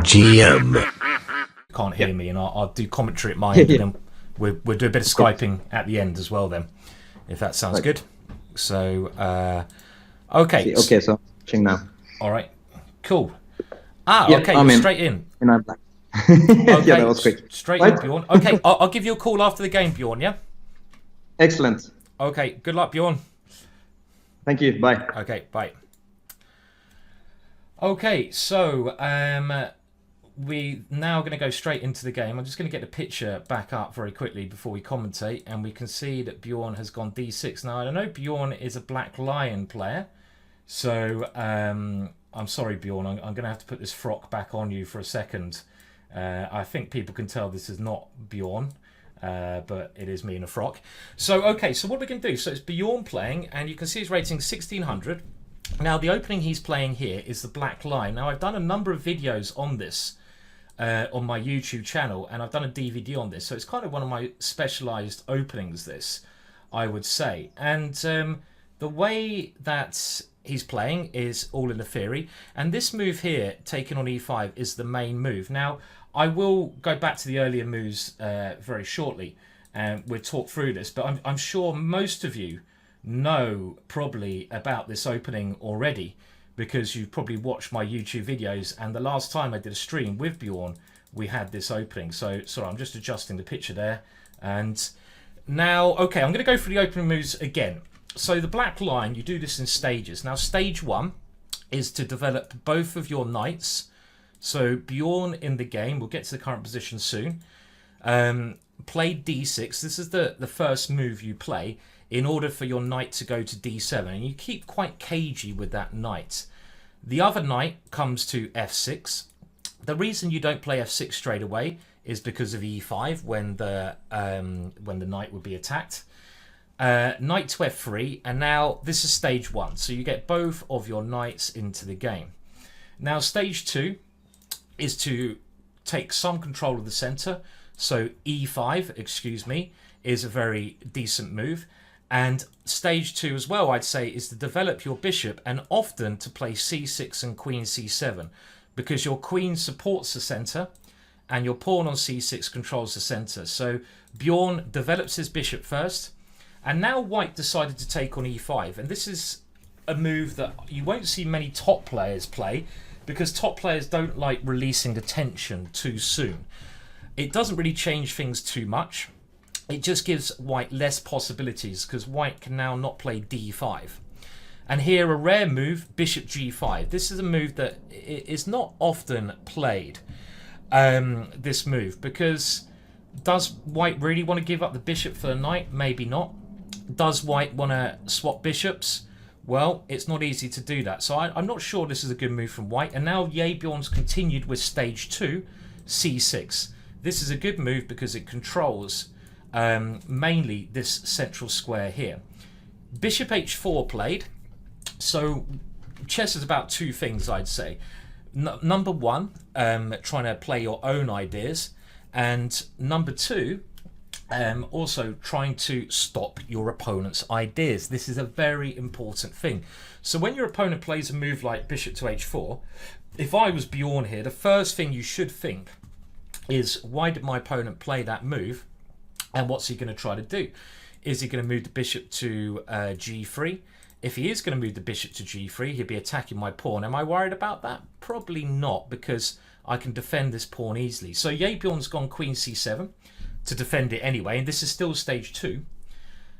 GingerGM. Can't hear me, and I'll do commentary at my end, and then we'll do a bit of Skyping at the end as well then, if that sounds good. So, okay. Okay, so watching now. All right, cool. Yeah, okay, I'm in. straight in. And I'm black. Okay, Yeah, that was quick. Straight in, Bjorn. Okay, I'll give you a call after the game, Bjorn, yeah? Excellent. Okay, good luck, Bjorn. Thank you. Bye. Okay, bye. Okay, so we now going to go straight into the game. I'm just going to get the picture back up very quickly before we commentate, and we can see that Bjorn has gone d6. Now, I know Bjorn is a Black Lion player, so I'm sorry, Bjorn. I'm going to have to put this frock back on you for a second. I think people can tell this is not Bjorn, but it is me in a frock. So, okay, so what we're going to do, so it's Bjorn playing, and you can see his rating 1600. Now, the opening he's playing here is the Black Lion. Now, I've done a number of videos on this on my YouTube channel, and I've done a DVD on this, so it's kind of one of my specialized openings, this, I would say. And the way that he's playing is all in the theory, and this move here, taking on e5, is the main move. Now, I will go back to the earlier moves very shortly, and we'll talk through this, but I'm sure most of you know probably about this opening already, because you've probably watched my YouTube videos, and the last time I did a stream with Bjorn, we had this opening. So, sorry, I'm just adjusting the picture there. And now, okay, I'm going to go through the opening moves again. So the Black Lion, you do this in stages. Now, stage 1 is to develop both of your knights. So Bjorn in the game, we'll get to the current position soon, played d6. This is the first move you play in order for your knight to go to d7, and you keep quite cagey with that knight. The other knight comes to f6. The reason you don't play f6 straight away is because of e5 when the knight would be attacked. Knight to f3, and now this is stage 1, so you get both of your knights into the game. Now stage 2 is to take some control of the center, so e5, excuse me, is a very decent move. And stage 2 as well, I'd say, is to develop your bishop, and often to play c6 and queen c7, because your queen supports the center and your pawn on c6 controls the center. So Bjorn develops his bishop first, and now white decided to take on e5, and this is a move that you won't see many top players play, because top players don't like releasing the tension too soon. It doesn't really change things too much. It just gives white less possibilities, because white can now not play d5. And here, a rare move, bishop g5. This is a move that is not often played, this move, because does white really want to give up the bishop for the knight? Maybe not. Does white want to swap bishops? Well, it's not easy to do that. So I'm not sure this is a good move from white. And now YayBjorn's continued with stage 2, c6. This is a good move because it controls mainly this central square here. Bishop h4 played. So chess is about two things, I'd say. Number one, trying to play your own ideas, and number two, also trying to stop your opponent's ideas. This is a very important thing. So when your opponent plays a move like bishop to h4, if I was Bjorn here, the first thing you should think is, why did my opponent play that move? And what's he going to try to do? Is he going to move the bishop to g3? If he is going to move the bishop to g3, he'll be attacking my pawn. Am I worried about that? Probably not, because I can defend this pawn easily. So YayBjorn's gone queen c7 to defend it anyway, and this is still stage 2.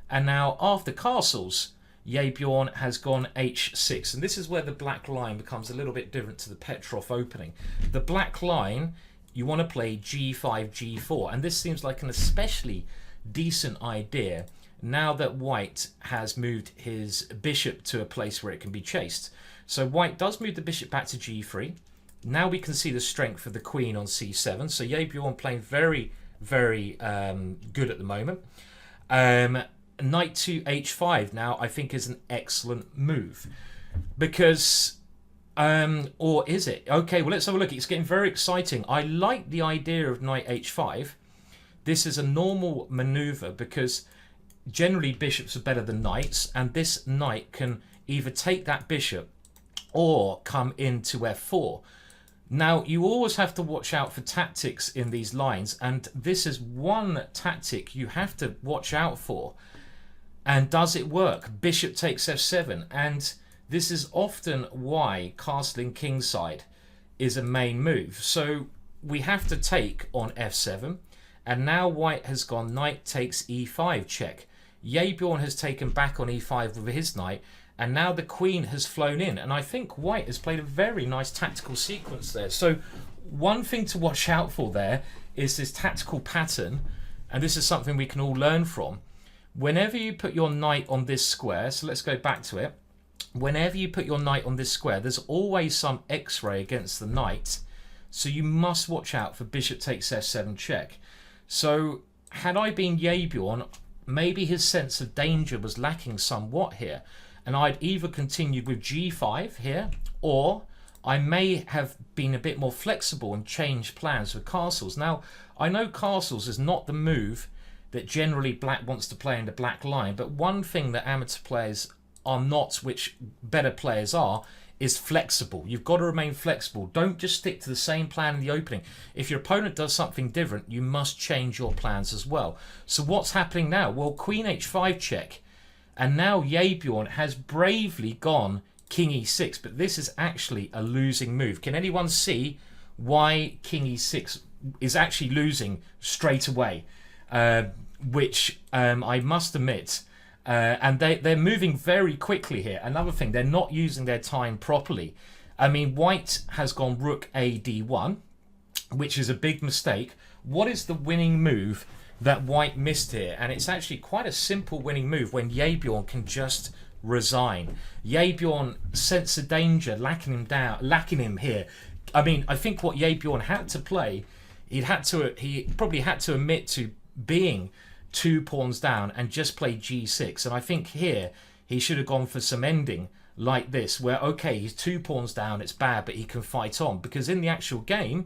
And now after castles, YayBjorn has gone h6, and this is where the black line becomes a little bit different to the Petrov opening. The black line, you want to play g5, g4, and this seems like an especially decent idea now that white has moved his bishop to a place where it can be chased. So white does move the bishop back to g3. Now we can see the strength of the queen on c7. So YayBjorn playing very, very good at the moment. Knight to h5 now I think is an excellent move, because or is it? Okay, well, let's have a look. It's getting very exciting. I like the idea of knight h5. This is a normal maneuver because generally bishops are better than knights, and this knight can either take that bishop or come into f4. Now, you always have to watch out for tactics in these lines, and this is one tactic you have to watch out for. And does it work? Bishop takes f7, and this is often why castling kingside is a main move. So we have to take on f7, and now white has gone knight takes e5 check. YayBjorn has taken back on e5 with his knight, and now the queen has flown in, and I think white has played a very nice tactical sequence there. So one thing to watch out for there is this tactical pattern, and this is something we can all learn from. Whenever you put your knight on this square, so let's go back to it. Whenever you put your knight on this square, there's always some x-ray against the knight, so you must watch out for bishop takes f7 check. So had I been YayBjorn, maybe his sense of danger was lacking somewhat here, and I'd either continued with g5 here, or I may have been a bit more flexible and changed plans with castles. Now, I know castles is not the move that generally black wants to play in the black line, but one thing that amateur players are not, which better players are, is flexible. You've got to remain flexible. Don't just stick to the same plan in the opening. If your opponent does something different, you must change your plans as well. So what's happening now? Well, queen h5 check. And now YayBjorn has bravely gone king e6, but this is actually a losing move. Can anyone see why king e6 is actually losing straight away? Which I must admit, and they're moving very quickly here. Another thing, they're not using their time properly. I mean, white has gone rook a d1, which is a big mistake. What is the winning move that white missed here? And it's actually quite a simple winning move when YayBjorn can just resign. YayBjorn sense of danger, lacking him here. I mean, I think what YayBjorn had to play, he probably had to admit to being 2 pawns down and just play g6. And I think here he should have gone for some ending like this, where okay, he's 2 pawns down, it's bad, but he can fight on. Because in the actual game,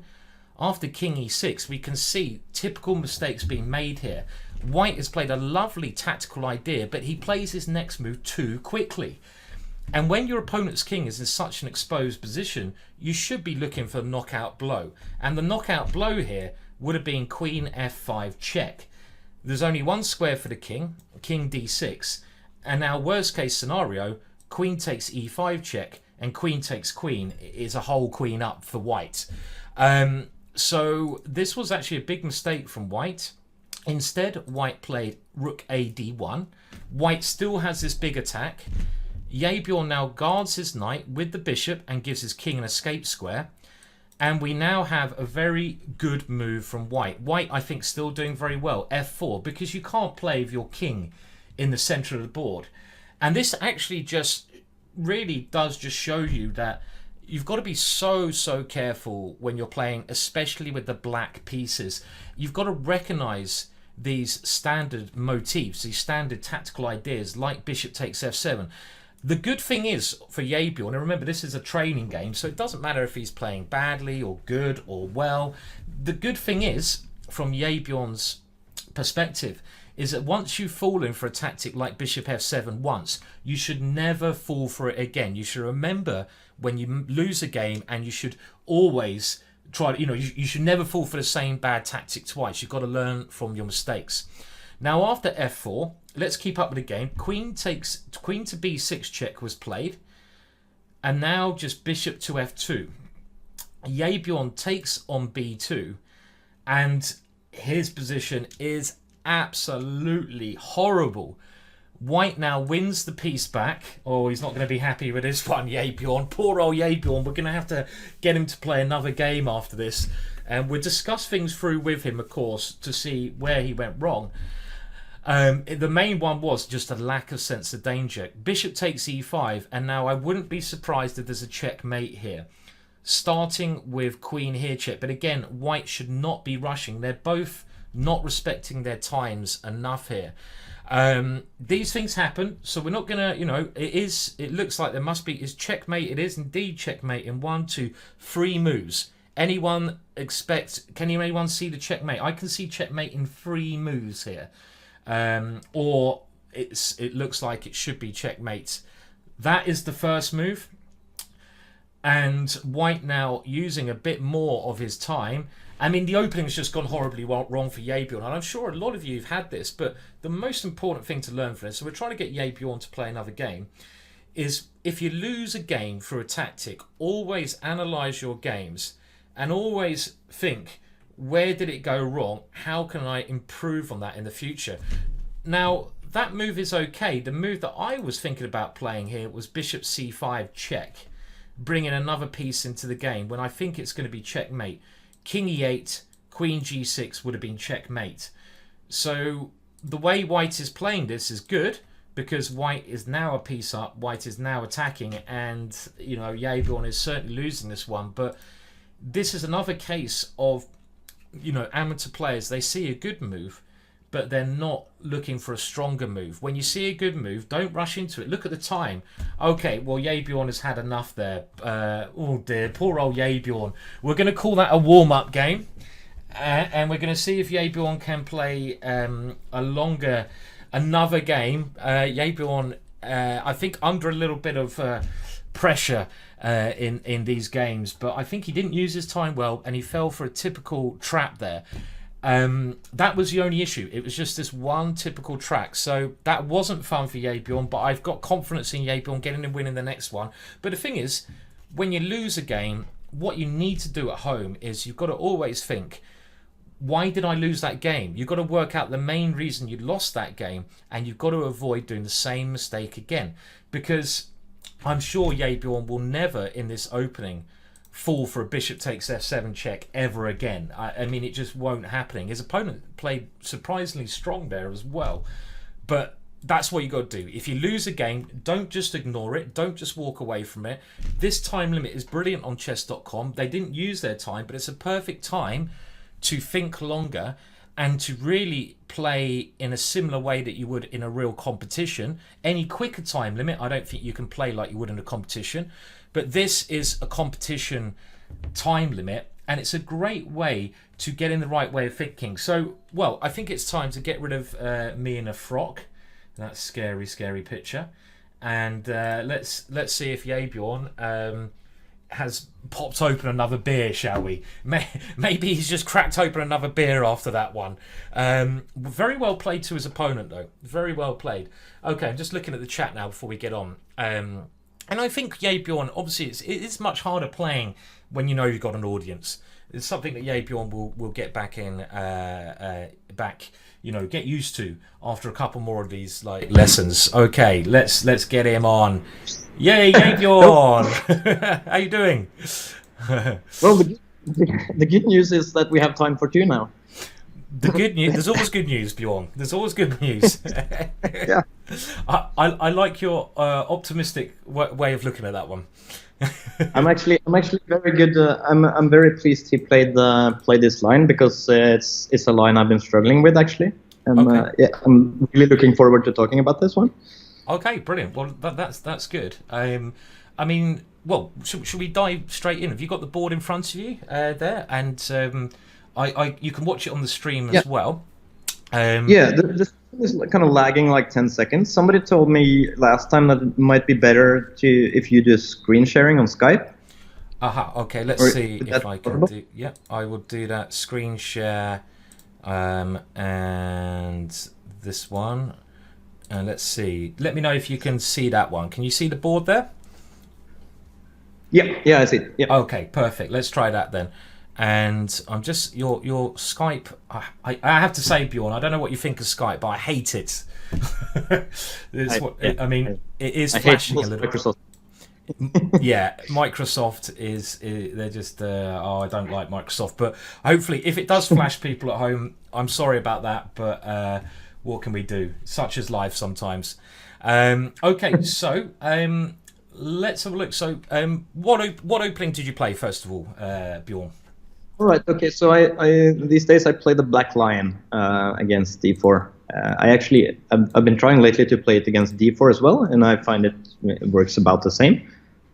after king e6, we can see typical mistakes being made here. White has played a lovely tactical idea, but he plays his next move too quickly. And when your opponent's king is in such an exposed position, you should be looking for a knockout blow. And the knockout blow here would have been queen f5 check. There's only one square for the king, king d6. And now worst case scenario, queen takes e5 check, and queen takes queen is a whole queen up for white. So this was actually a big mistake from white. Instead, white played rook a d1. White still has this big attack. YayBjorn now guards his knight with the bishop and gives his king an escape square. And we now have a very good move from white. White, I think, still doing very well. f4, because you can't play with your king in the center of the board. And this actually just really does just show you that you've got to be so careful when you're playing, especially with the black pieces. You've got to recognize these standard motifs, these standard tactical ideas, like bishop takes f7. The good thing is for YayBjorn, and remember this is a training game, so it doesn't matter if he's playing badly or good or well. The good thing is, from YayBjorn's perspective, is that once you've fallen for a tactic like bishop f7 once, you should never fall for it again. You should remember when you lose a game, and you should always try to, you should never fall for the same bad tactic twice. You've got to learn from your mistakes. Now after f4, let's keep up with the game. Queen to b6 check was played, and now just bishop to f2. YayBjorn takes on b2, and his position is absolutely horrible. White now wins the piece back. Oh, he's not going to be happy with this one, YayBjorn. Poor old YayBjorn. We're going to have to get him to play another game after this, and we'll discuss things through with him, of course, to see where he went wrong. The main one was just a lack of sense of danger. Bishop takes e5, and now I wouldn't be surprised if there's a checkmate here. Starting with queen here check, but again, white should not be rushing. They're both not respecting their times enough here. These things happen, so we're not gonna, it looks like there must be, is checkmate. It is indeed checkmate in 1, 2, 3 moves. Can anyone see the checkmate? I can see checkmate in 3 moves here. Or it looks like it should be checkmate. That is the first move. and white now using a bit more of his time. I mean, the opening's just gone horribly wrong for YayBjorn, and I'm sure a lot of you have had this, but the most important thing to learn from this, so we're trying to get YayBjorn to play another game, is if you lose a game through a tactic, always analyse your games and always think, where did it go wrong? How can I improve on that in the future? Now, that move is okay. The move that I was thinking about playing here was bishop c5 check, bringing another piece into the game when I think it's going to be checkmate. King e8, queen g6 would have been checkmate. So the way white is playing this is good, because white is now a piece up, white is now attacking, and you know, YayBjorn is certainly losing this one. But this is another case of, you know, amateur players, they see a good move, but they're not looking for a stronger move. When you see a good move, don't rush into it. Look at the time. Okay, well, YayBjorn has had enough there. Oh dear, poor old YayBjorn. We're going to call that a warm-up game, and we're going to see if YayBjorn can play another game. YayBjorn, I think, under a little bit of pressure in these games, but I think he didn't use his time well, and he fell for a typical trap there. That was the only issue. It was just this one typical track, so that wasn't fun for YayBjorn, but I've got confidence in YayBjorn getting a win in the next one. But the thing is, when you lose a game, what you need to do at home is you've got to always think, why did I lose that game? You've got to work out the main reason you lost that game, and you've got to avoid doing the same mistake again, because I'm sure YayBjorn will never in this opening fall for a bishop takes f7 check ever again. I mean, it just won't happen. His opponent played surprisingly strong there as well, but that's what you got to do. If you lose a game, don't just ignore it, don't just walk away from it. This time limit is brilliant on chess.com. They didn't use their time, but it's a perfect time to think longer and to really play in a similar way that you would in a real competition. Any quicker time limit, I don't think you can play like you would in a competition. But this is a competition time limit, and it's a great way to get in the right way of thinking. So, well, I think it's time to get rid of me in a frock. That scary, scary picture. And let's see if YayBjorn has popped open another beer, shall we? Maybe he's just cracked open another beer after that one. Very well played to his opponent, though. Very well played. Okay, I'm just looking at the chat now before we get on. And I think YayBjorn, obviously, it's much harder playing when you know you've got an audience. It's something that YayBjorn will get back in, get used to after a couple more of these like lessons. Okay, let's get him on. Yay, YayBjorn! How you doing? Well, the good news is that we have time for two now. The good news, there's always good news, Bjorn. There's always good news. Yeah. I like your optimistic way of looking at that one. I'm actually very good. I'm very pleased he played this line, because it's a line I've been struggling with actually. And okay. I'm really looking forward to talking about this one. Okay, brilliant. Well, that's good. I mean, well, should we dive straight in? Have you got the board in front of you there? And you can watch it on the stream as well. This is kind of lagging like 10 seconds. Somebody told me last time that it might be better if you do screen sharing on Skype. Aha, okay, let's see if I can do... Yeah, I will do that. Screen share and this one. And let's see. Let me know if you can see that one. Can you see the board there? Yeah, I see it. Yeah. Okay, perfect. Let's try that then. And I'm just your Skype. I have to say, Bjorn, I don't know what you think of Skype, but I hate it. I mean, it is flashing a little. Microsoft. Yeah, Microsoft they're just I don't like Microsoft, but hopefully if it does flash people at home, I'm sorry about that, but what can we do? Such is life sometimes. Okay, so let's have a look. So what opening did you play first of all, Bjorn? All right. Okay. So I these days I play the Black Lion against d4. I've been trying lately to play it against d4 as well, and I find it works about the same.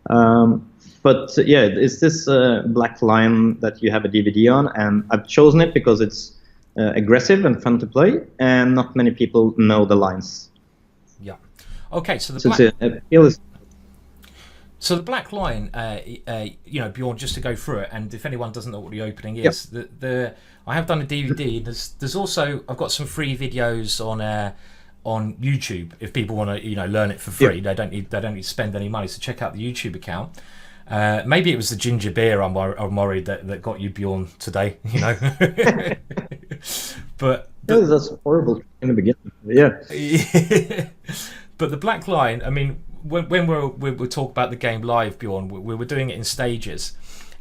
But yeah, it's this Black Lion that you have a DVD on, and I've chosen it because it's aggressive and fun to play, and not many people know the lines. Yeah. Okay. So So the black line, you know, Bjorn, just to go through it, and if anyone doesn't know what the opening Yep. is, I have done a DVD. There's also, I've got some free videos on YouTube if people want to, you know, learn it for free. Yep. They don't need to spend any money. So check out the YouTube account. Maybe it was the ginger beer I'm worried that got you, Bjorn, today. You know, but Yeah, that's horrible in the beginning. Yeah. but the black line, I mean, when we'll talk about the game live, Bjorn, we were doing it in stages,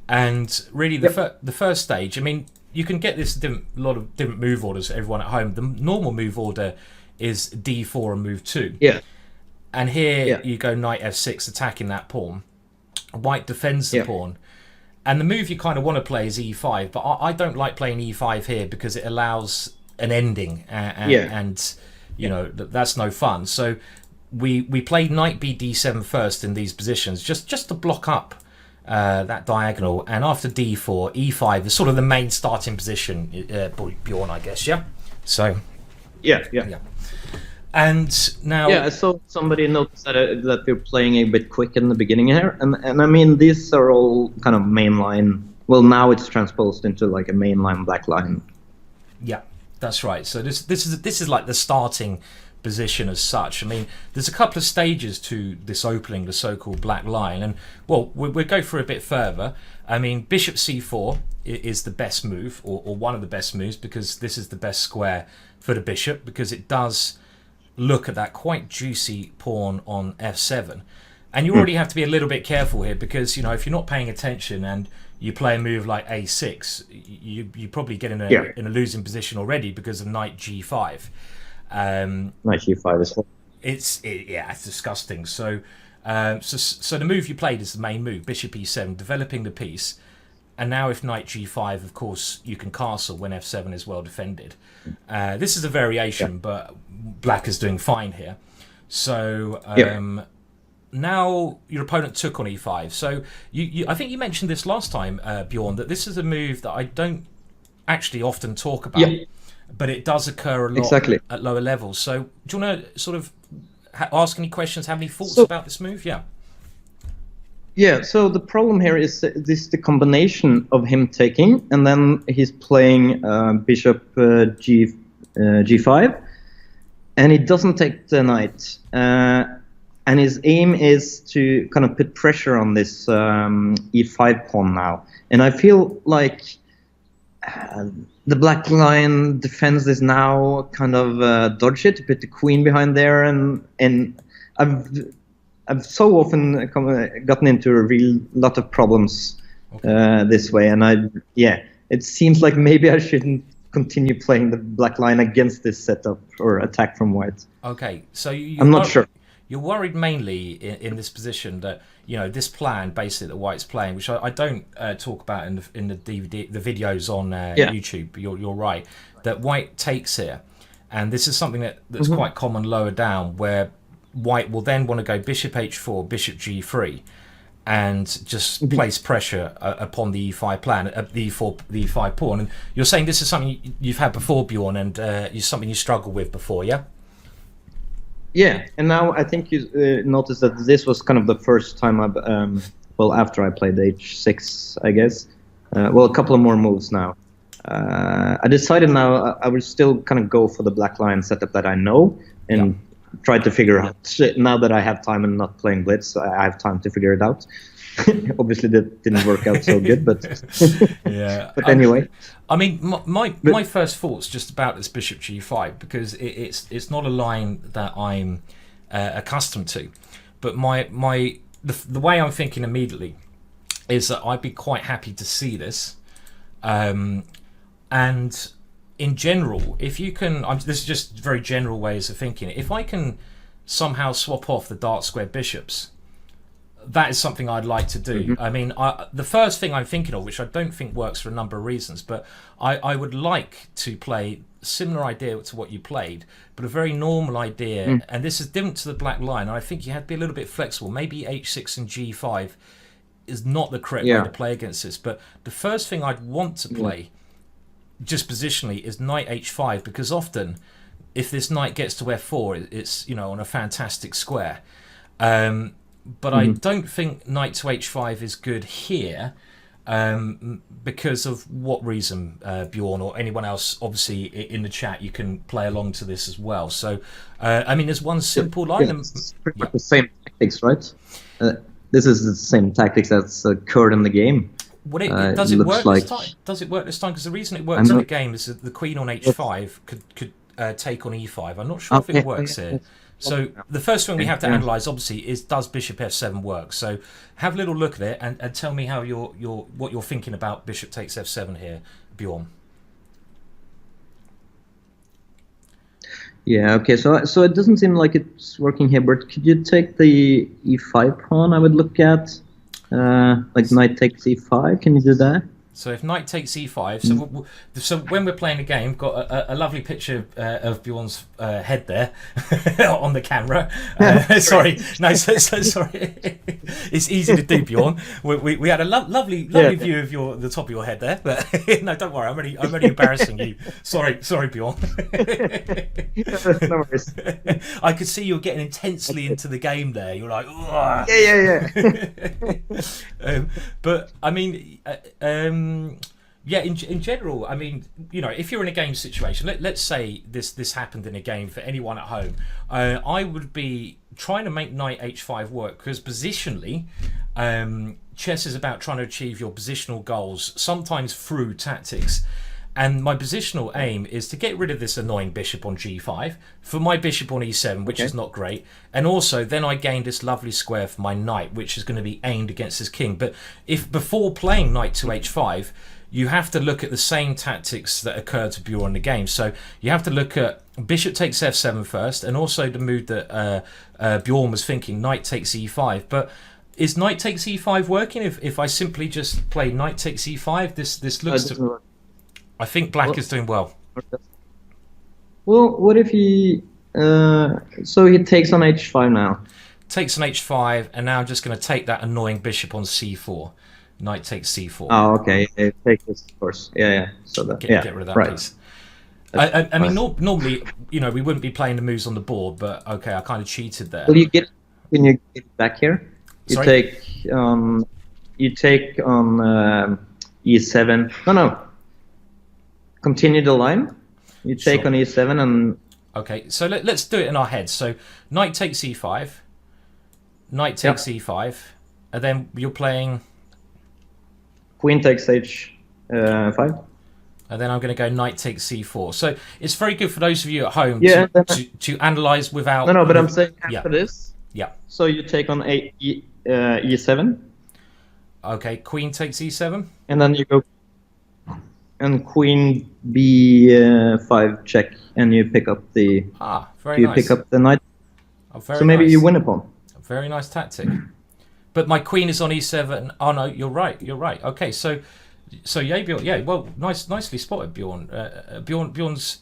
and really the first stage, I mean, you can get this lot of different move orders for everyone at home. The normal move order is d4 and move 2. Yeah. And here you go knight f6, attacking that pawn. White defends the pawn. And the move you kind of want to play is e5, but I don't like playing e5 here because it allows an ending, and you know, that's no fun. So we played knight b d7 first in these positions, just to block up that diagonal, and after d4, e5 is sort of the main starting position, Bjorn, I guess, yeah? So... Yeah. And now... Yeah, I saw somebody noticed that we're playing a bit quick in the beginning here, and I mean, these are all kind of mainline. Well, now it's transposed into like a mainline black line. Yeah, that's right. So this is like the starting position as such. I mean, there's a couple of stages to this opening, the so-called black line, and well, we'll go through a bit further. I mean, bishop c4 is the best move, or one of the best moves, because this is the best square for the bishop, because it does look at that quite juicy pawn on f7. And you already have to be a little bit careful here, because, you know, if you're not paying attention and you play a move like a6, you probably get in a losing position already because of knight g5. Knight g5 is horrible. It's disgusting. So the move you played is the main move, bishop e7, developing the piece. And now if knight g5, of course, you can castle when f7 is well defended. This is a variation, but black is doing fine here. So now your opponent took on e5. So I think you mentioned this last time, Bjorn, that this is a move that I don't actually often talk about, but it does occur a lot at lower levels. So do you want to sort of ask any questions, have any thoughts about this move? Yeah, so the problem here is the combination of him taking, and then he's playing bishop g5, and he doesn't take the knight. And his aim is to kind of put pressure on this e5 pawn now. And I feel like the black line defends this now, kind of dodge it, put the queen behind there, and I've so often gotten into a real lot of problems this way, and it seems like maybe I shouldn't continue playing the black line against this setup or attack from white. Okay, so I'm not sure. You're worried mainly in this position that, you know, this plan basically that white's playing, which I don't talk about in the DVD, the videos on YouTube. You're right that white takes here, and this is something that's quite common lower down, where white will then want to go bishop h4, bishop g3, and just place pressure upon the e5 plan, the e5 pawn. And you're saying this is something you've had before, Bjorn, and something you struggled with before, yeah? Yeah, and now I think you noticed that this was kind of the first time I've, after I played h6, I guess. A couple of more moves now. I decided now I will still kind of go for the black line setup that I know, and try to figure out, now that I have time and not playing blitz, I have time to figure it out. Obviously that didn't work out so good, but but anyway. I mean, my first thoughts just about this bishop g5, because it's not a line that I'm accustomed to, but the way I'm thinking immediately is that I'd be quite happy to see this, and in general, if you can, this is just very general ways of thinking, if I can somehow swap off the dark square bishops, that is something I'd like to do. I mean, the first thing I'm thinking of, which I don't think works for a number of reasons, but I would like to play a similar idea to what you played, but a very normal idea, and this is different to the black line, and I think you have to be a little bit flexible. Maybe h6 and g5 is not the correct way to play against this, but the first thing I'd want to play, just positionally, is knight h5, because often if this knight gets to f4, it's, you know, on a fantastic square. but I don't think knight to h5 is good here. Because of what reason, Bjorn, or anyone else? Obviously, in the chat, you can play along to this as well. So, I mean, there's one simple line. It's pretty much the same tactics, right? This is the same tactics that's occurred in the game. Does it work this time? Does it work this time? Because the reason it works in the game is that the queen on h5 could take on e5. I'm not sure if it works here. So the first thing we have to analyze, obviously, is does bishop f7 work? So have a little look at it and tell me how what you're thinking about bishop takes f7 here, Bjorn. Yeah. Okay. So it doesn't seem like it's working here. But could you take the e5 pawn? I would look at like knight takes e5. Can you do that? So if knight takes e5, so when we're playing a game, we've got a lovely picture of Bjorn's head there on the camera. Sorry, no, sorry. It's easy to do, Bjorn. We had a lovely view of the top of your head there, but no, don't worry, I'm only embarrassing you. Sorry, Bjorn. No worries. I could see you were getting intensely into the game there. You're like, ugh. Yeah. But I mean. Yeah, in general, I mean, you know, if you're in a game situation, let's say this happened in a game for anyone at home, I would be trying to make knight h5 work, because positionally, chess is about trying to achieve your positional goals, sometimes through tactics. And my positional aim is to get rid of this annoying bishop on g5 for my bishop on e7, which is not great. And also, then I gain this lovely square for my knight, which is going to be aimed against his king. But if before playing knight to h5, you have to look at the same tactics that occur to Bjorn in the game. So you have to look at bishop takes f7 first, and also the move that Bjorn was thinking, knight takes e5. But is knight takes e5 working? If I simply just play knight takes e5, this looks to... I think black is doing well. Well, what if he... so he takes on h5 now. Takes on h5, and now I'm just going to take that annoying bishop on c4. Knight takes c4. Oh, okay. Take this, of course. Yeah. So that, get rid of that piece. I mean, normally, you know, we wouldn't be playing the moves on the board, but okay, I kind of cheated there. Well, when you get back here, you Sorry? take on e7. No. Continue the line. You take on e7 and... Okay, so let's do it in our heads. So knight takes e5, knight takes e5, and then you're playing... Queen takes h5. And then I'm going to go knight takes c4. So it's very good for those of you at home to analyze without... No, but I'm saying after this. Yeah. So you take on e7. Okay, queen takes e7. And then you go... And queen b5 check, and you pick up the... very nice. Pick up the knight. So maybe you win a pawn. A very nice tactic. But my queen is on e7. Oh no, you're right. Okay, so YayBjorn, yeah, well, nicely spotted, Bjorn. Bjorn's.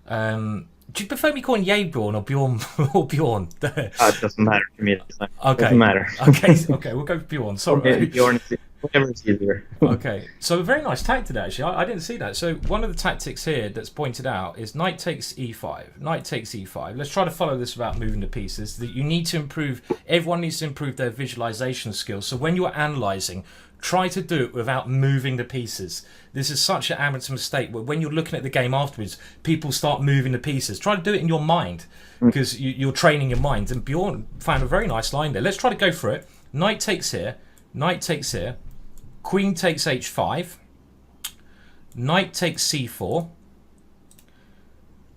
Do you prefer me calling YayBjorn or Bjorn or Bjorn? It doesn't matter to me. Okay. Doesn't matter. Okay, we'll go with Bjorn. Sorry. Okay, Bjorn. Whatever is easier. Okay, so a very nice tactic actually. I didn't see that. So one of the tactics here that's pointed out is knight takes e5. Knight takes e5. Let's try to follow this without moving the pieces. That you need to improve. Everyone needs to improve their visualization skills. So when you're analyzing, try to do it without moving the pieces. This is such an amateur mistake. Where when you're looking at the game afterwards, people start moving the pieces. Try to do it in your mind, because you're training your mind. And Bjorn found a very nice line there. Let's try to go for it. Knight takes here. Knight takes here. Queen takes h5, knight takes c4,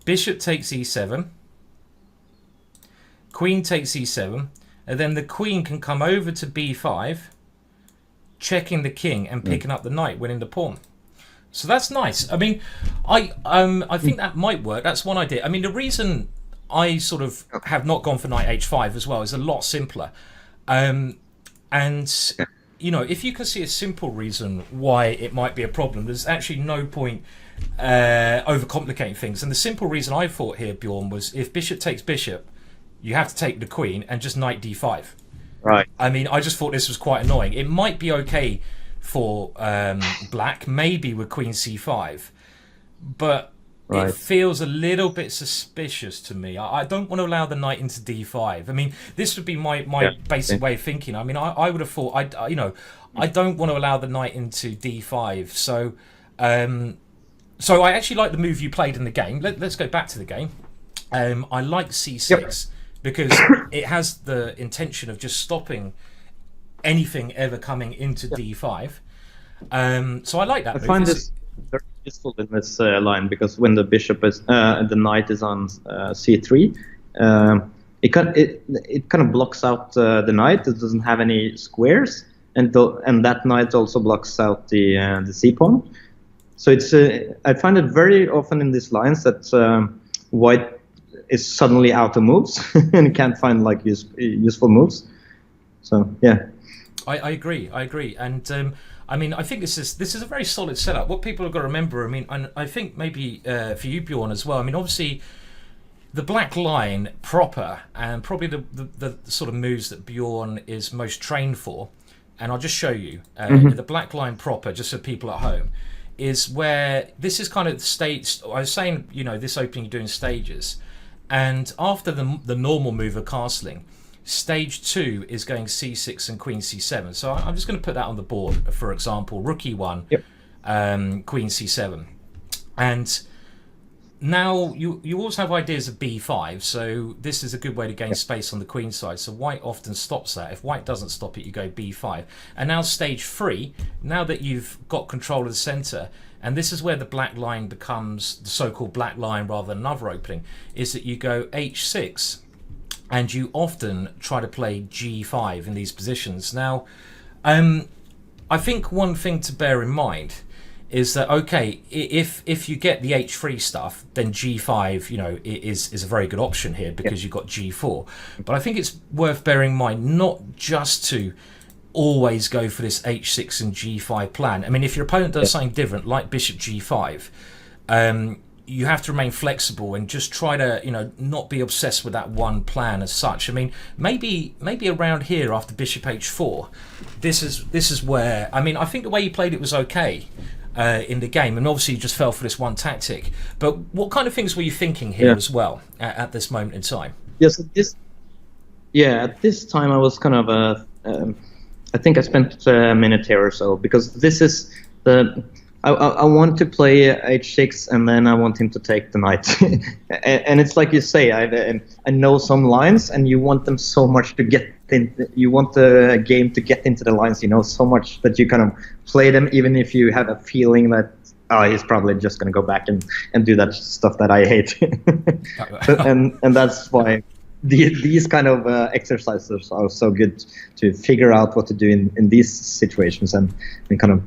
bishop takes e7, queen takes e7, and then the queen can come over to b5, checking the king and picking up the knight, winning the pawn. So that's nice. I mean, I think that might work. That's one idea. I mean, the reason I sort of have not gone for knight h5 as well is a lot simpler, and you know, if you can see a simple reason why it might be a problem, there's actually no point overcomplicating things. And the simple reason I thought here, Bjorn, was if bishop takes bishop, you have to take the queen and just knight d5. Right. I mean, I just thought this was quite annoying. It might be okay for black, maybe with queen c5, but Right. it feels a little bit suspicious to me. I don't want to allow the knight into d5. I mean, this would be my Yeah. basic way of thinking. I mean, I would have thought, I don't want to allow the knight into d5. So I actually like the move you played in the game. Let's go back to the game. I like c6 because it has the intention of just stopping anything ever coming into d5. So I like that. I move. find this very useful in this line because when the the knight is on c3, it kind of blocks out the knight. It doesn't have any squares, and that knight also blocks out the c pawn. So I find it very often in these lines that white is suddenly out of moves and can't find like useful moves. So yeah. I agree, and I mean, I think this is a very solid setup. What people have got to remember, I mean, and I think maybe for you, Bjorn, as well. I mean, obviously, the black line proper, and probably the sort of moves that Bjorn is most trained for, and I'll just show you the black line proper, just so people at home, is where this is kind of the stage. I was saying, this opening you're doing stages, and after the normal move of castling. Stage 2 is going c6 and queen c7. So I'm just going to put that on the board. For example, rook e1, queen c7, and now you also have ideas of b5. So this is a good way to gain space on the queen side. So white often stops that. If white doesn't stop it, you go b5. And now stage 3. Now that you've got control of the center, and this is where the black line becomes the so-called black line rather than another opening, is that you go h6. And you often try to play g5 in these positions. Now, I think one thing to bear in mind is that, okay, if you get the h3 stuff, then g5, is a very good option here because you've got g4. But I think it's worth bearing in mind not just to always go for this h6 and g5 plan. I mean, if your opponent does something different, like bishop g5, you have to remain flexible and just try to, not be obsessed with that one plan as such. I mean, maybe around here after bishop h4, this is where, I mean, I think the way you played it was okay in the game, and obviously you just fell for this one tactic. But what kind of things were you thinking here as well at this moment in time? Yes, at this time I was kind of I think I spent a minute here or so because this is I want to play h6 and then I want him to take the knight. And it's like you say, I know some lines and you want them so much to get in. You want the game to get into the lines, so much that you kind of play them even if you have a feeling that he's probably just going to go back and do that stuff that I hate. and that's why these kind of exercises are so good to figure out what to do in these situations and kind of,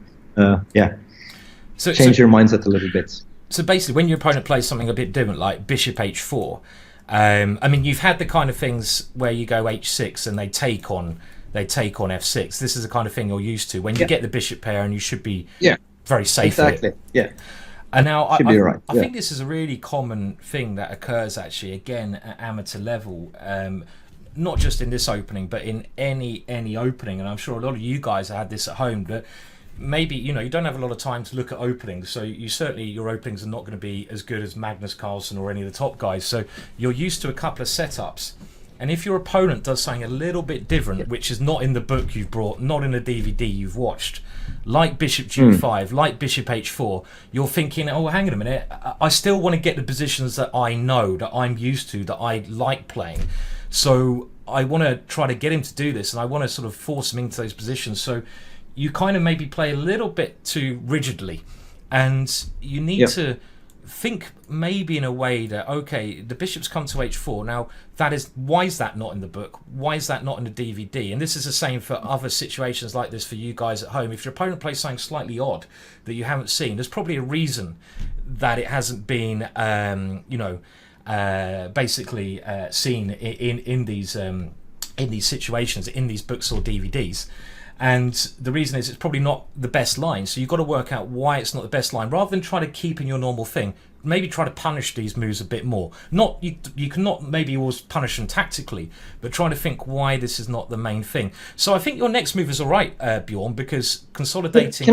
So change your mindset a little bit. So basically, when your opponent plays something a bit different, like bishop h4, I mean, you've had the kind of things where you go h6 and they take on f6. This is the kind of thing you're used to when you get the bishop pair, and you should be very safe. Exactly. Yeah. And now I right. think this is a really common thing that occurs actually again at amateur level. Not just in this opening, but in any opening, and I'm sure a lot of you guys have had this at home. That maybe you don't have a lot of time to look at openings, so your openings are not going to be as good as Magnus Carlsen or any of the top guys. So you're used to a couple of setups, and if your opponent does something a little bit different, which is not in the book you've brought, not in a DVD you've watched, like bishop g5, like bishop h4, you're thinking, oh, hang on a minute, I still want to get the positions that I know, that I'm used to, that I like playing. So I want to try to get him to do this, and I want to sort of force him into those positions. So you kind of maybe play a little bit too rigidly, and you need to think maybe in a way that, okay, the bishop's come to h4. Now, why is that not in the book? Why is that not in the DVD? And this is the same for other situations like this for you guys at home. If your opponent plays something slightly odd that you haven't seen, there's probably a reason that it hasn't been, basically seen in these situations, in these books or DVDs. And the reason is it's probably not the best line. So you've got to work out why it's not the best line. Rather than try to keep in your normal thing, maybe try to punish these moves a bit more. You cannot maybe always punish them tactically, but try to think why this is not the main thing. So I think your next move is all right, Bjorn, because consolidating...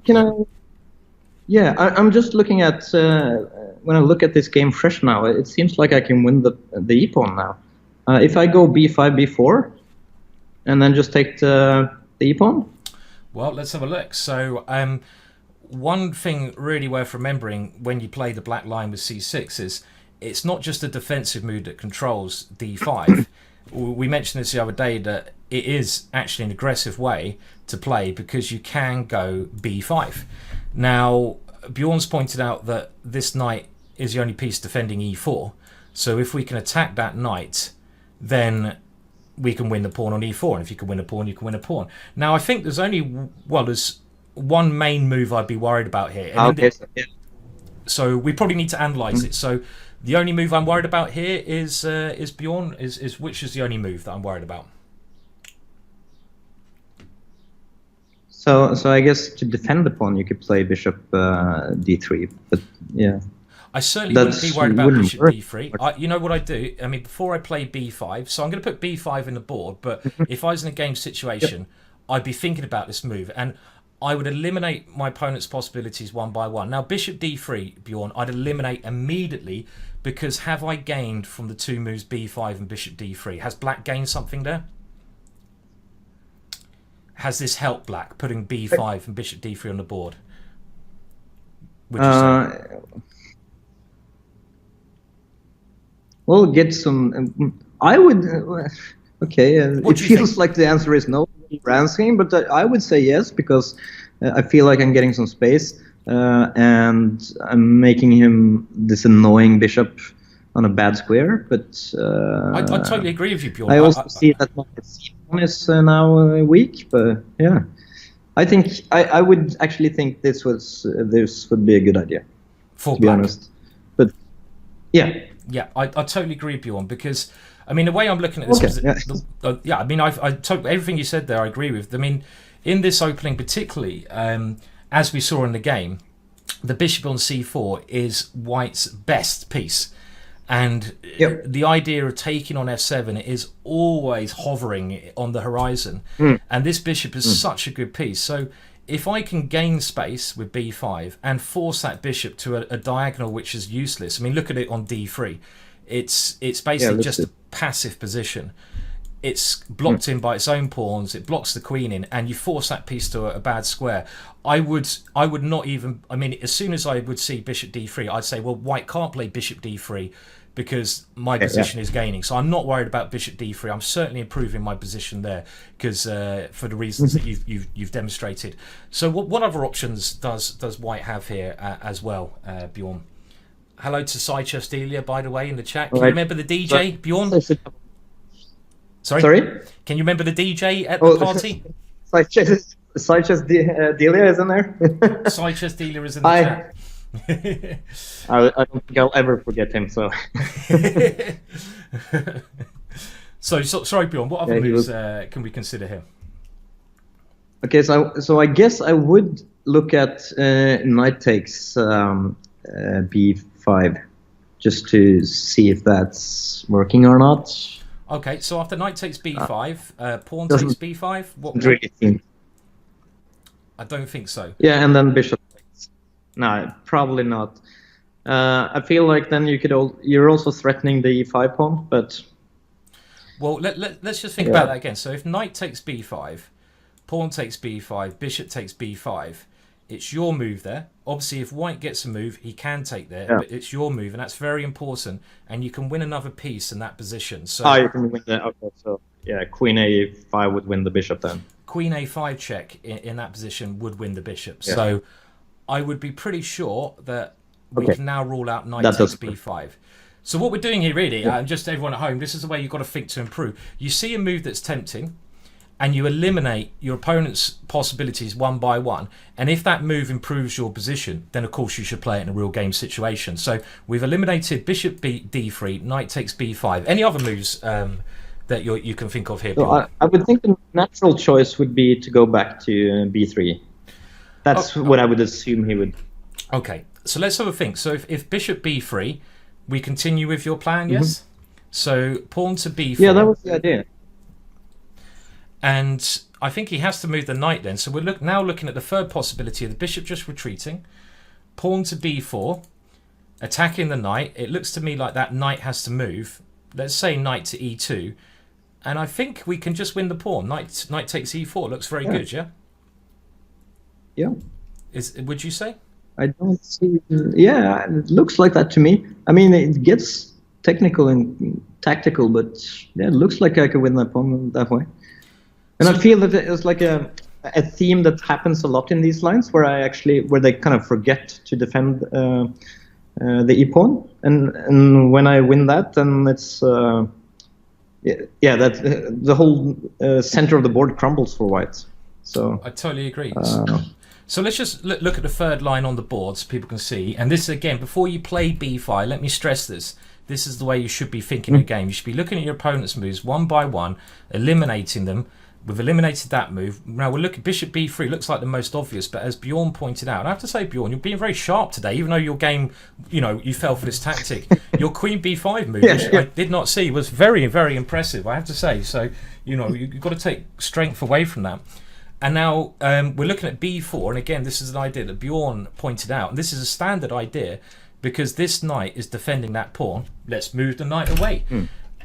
Can I? Yeah, I'm just looking at when I look at this game fresh now, it seems like I can win the e-pawn now. If I go b5, b4, and then just take the e-pawn. Well, let's have a look. So one thing really worth remembering when you play the black line with c6 is it's not just a defensive move that controls d5. We mentioned this the other day that it is actually an aggressive way to play because you can go b5. Now, Bjorn's pointed out that this knight is the only piece defending e4. So if we can attack that knight, then we can win the pawn on e4. And if you can win a pawn, you can win a pawn. Now, I think there's there's one main move I'd be worried about here. So we probably need to analyze it. So the only move I'm worried about here is Bjorn. Which is the only move that I'm worried about? So I guess to defend the pawn, you could play bishop d3. But yeah, I certainly wouldn't be worried about bishop d3. You know what I do? I mean, before I play b5, so I'm going to put b5 in the board. But if I was in a game situation, I'd be thinking about this move, and I would eliminate my opponent's possibilities one by one. Now, bishop d3, Bjorn, I'd eliminate immediately because have I gained from the two moves b5 and bishop d3? Has black gained something there? Has this helped black, putting b5 and bishop d3 on the board? Would you say? We'll get some... I would... Okay, it feels like the answer is no. Answering, but I would say yes because I feel like I'm getting some space and I'm making him this annoying bishop on a bad square. But I totally agree with you, Bjorn. I also see that my c1 is now weak, but yeah, I think I would actually think this would be a good idea. For to be honest, but yeah, I totally agree, Bjorn, because. I mean, the way I'm looking at this, I mean, everything you said there, I agree with. I mean, in this opening particularly, as we saw in the game, the bishop on c4 is White's best piece. And the idea of taking on f7 is always hovering on the horizon. And this bishop is such a good piece. So if I can gain space with b5 and force that bishop to a diagonal which is useless, I mean, look at it on d3. It's basically just a passive position. It's blocked in by its own pawns. It blocks the queen in, and you force that piece to a bad square. I would not even. I mean, as soon as I would see bishop d3, I'd say, well, White can't play bishop d3 because my position is gaining. So I'm not worried about bishop d3. I'm certainly improving my position there because for the reasons that you've demonstrated. So what other options does White have here as well, Bjorn? Hello to Sidechef Delia, by the way, in the chat. Can you remember the DJ, Bjorn? Sorry? Can you remember the DJ at the party? Sidechef Delia is in there? Sidechef Delia is in the chat. I don't think I'll ever forget him, so... Sorry, Bjorn, what other moves can we consider here? Okay, so I guess I would look at knight takes b5 just to see if that's working or not. Okay, so after knight takes b5, pawn takes b5. What really seem. I don't think so. Yeah, and then bishop takes. No, probably not. I feel like then you're also threatening the e5 pawn, but... Well, let's just think about that again. So if knight takes b5, pawn takes b5, bishop takes b5, it's your move there. Obviously, if White gets a move, he can take there, but it's your move, and that's very important. And you can win another piece in that position. So you can win the. Okay, so yeah, Queen a5 would win the bishop then. Queen a5 check in that position would win the bishop. Yeah. So I would be pretty sure that we can now rule out knight takes b5. So what we're doing here, really, just everyone at home, this is the way you've got to think to improve. You see a move that's tempting, and you eliminate your opponent's possibilities one by one. And if that move improves your position, then of course you should play it in a real game situation. So we've eliminated bishop d3, knight takes b5. Any other moves that you can think of here? So I would think the natural choice would be to go back to b3. That's what I would assume he would. Okay, so let's have a think. So if bishop b3, we continue with your plan, yes? So pawn to b4. Yeah, that was the idea. And I think he has to move the knight then. So we're now looking at the third possibility of the bishop just retreating. Pawn to b4. attacking the knight. It looks to me like that knight has to move. Let's say knight to e2. And I think we can just win the pawn. Knight takes e4. Looks very good, yeah? Yeah. Would you say? I don't see. Yeah, it looks like that to me. I mean, it gets technical and tactical, but yeah, it looks like I could win that pawn that way. And I feel that it's like a theme that happens a lot in these lines, where they kind of forget to defend the e-pawn, and when I win that, then it's that the whole center of the board crumbles for white. So I totally agree. So let's just look at the third line on the board so people can see. And this, again, before you play b5, let me stress this. This is the way you should be thinking a game. You should be looking at your opponent's moves one by one, eliminating them. We've eliminated that move. Now we'll look at bishop b3. Looks like the most obvious, but as Bjorn pointed out, and I have to say, Bjorn, you're being very sharp today, even though your game, you fell for this tactic. Your queen b5 move, which I did not see, was very, very impressive, I have to say. So, you've got to take strength away from that. And now we're looking at b4, and again, this is an idea that Bjorn pointed out, and this is a standard idea because this knight is defending that pawn. Let's move the knight away.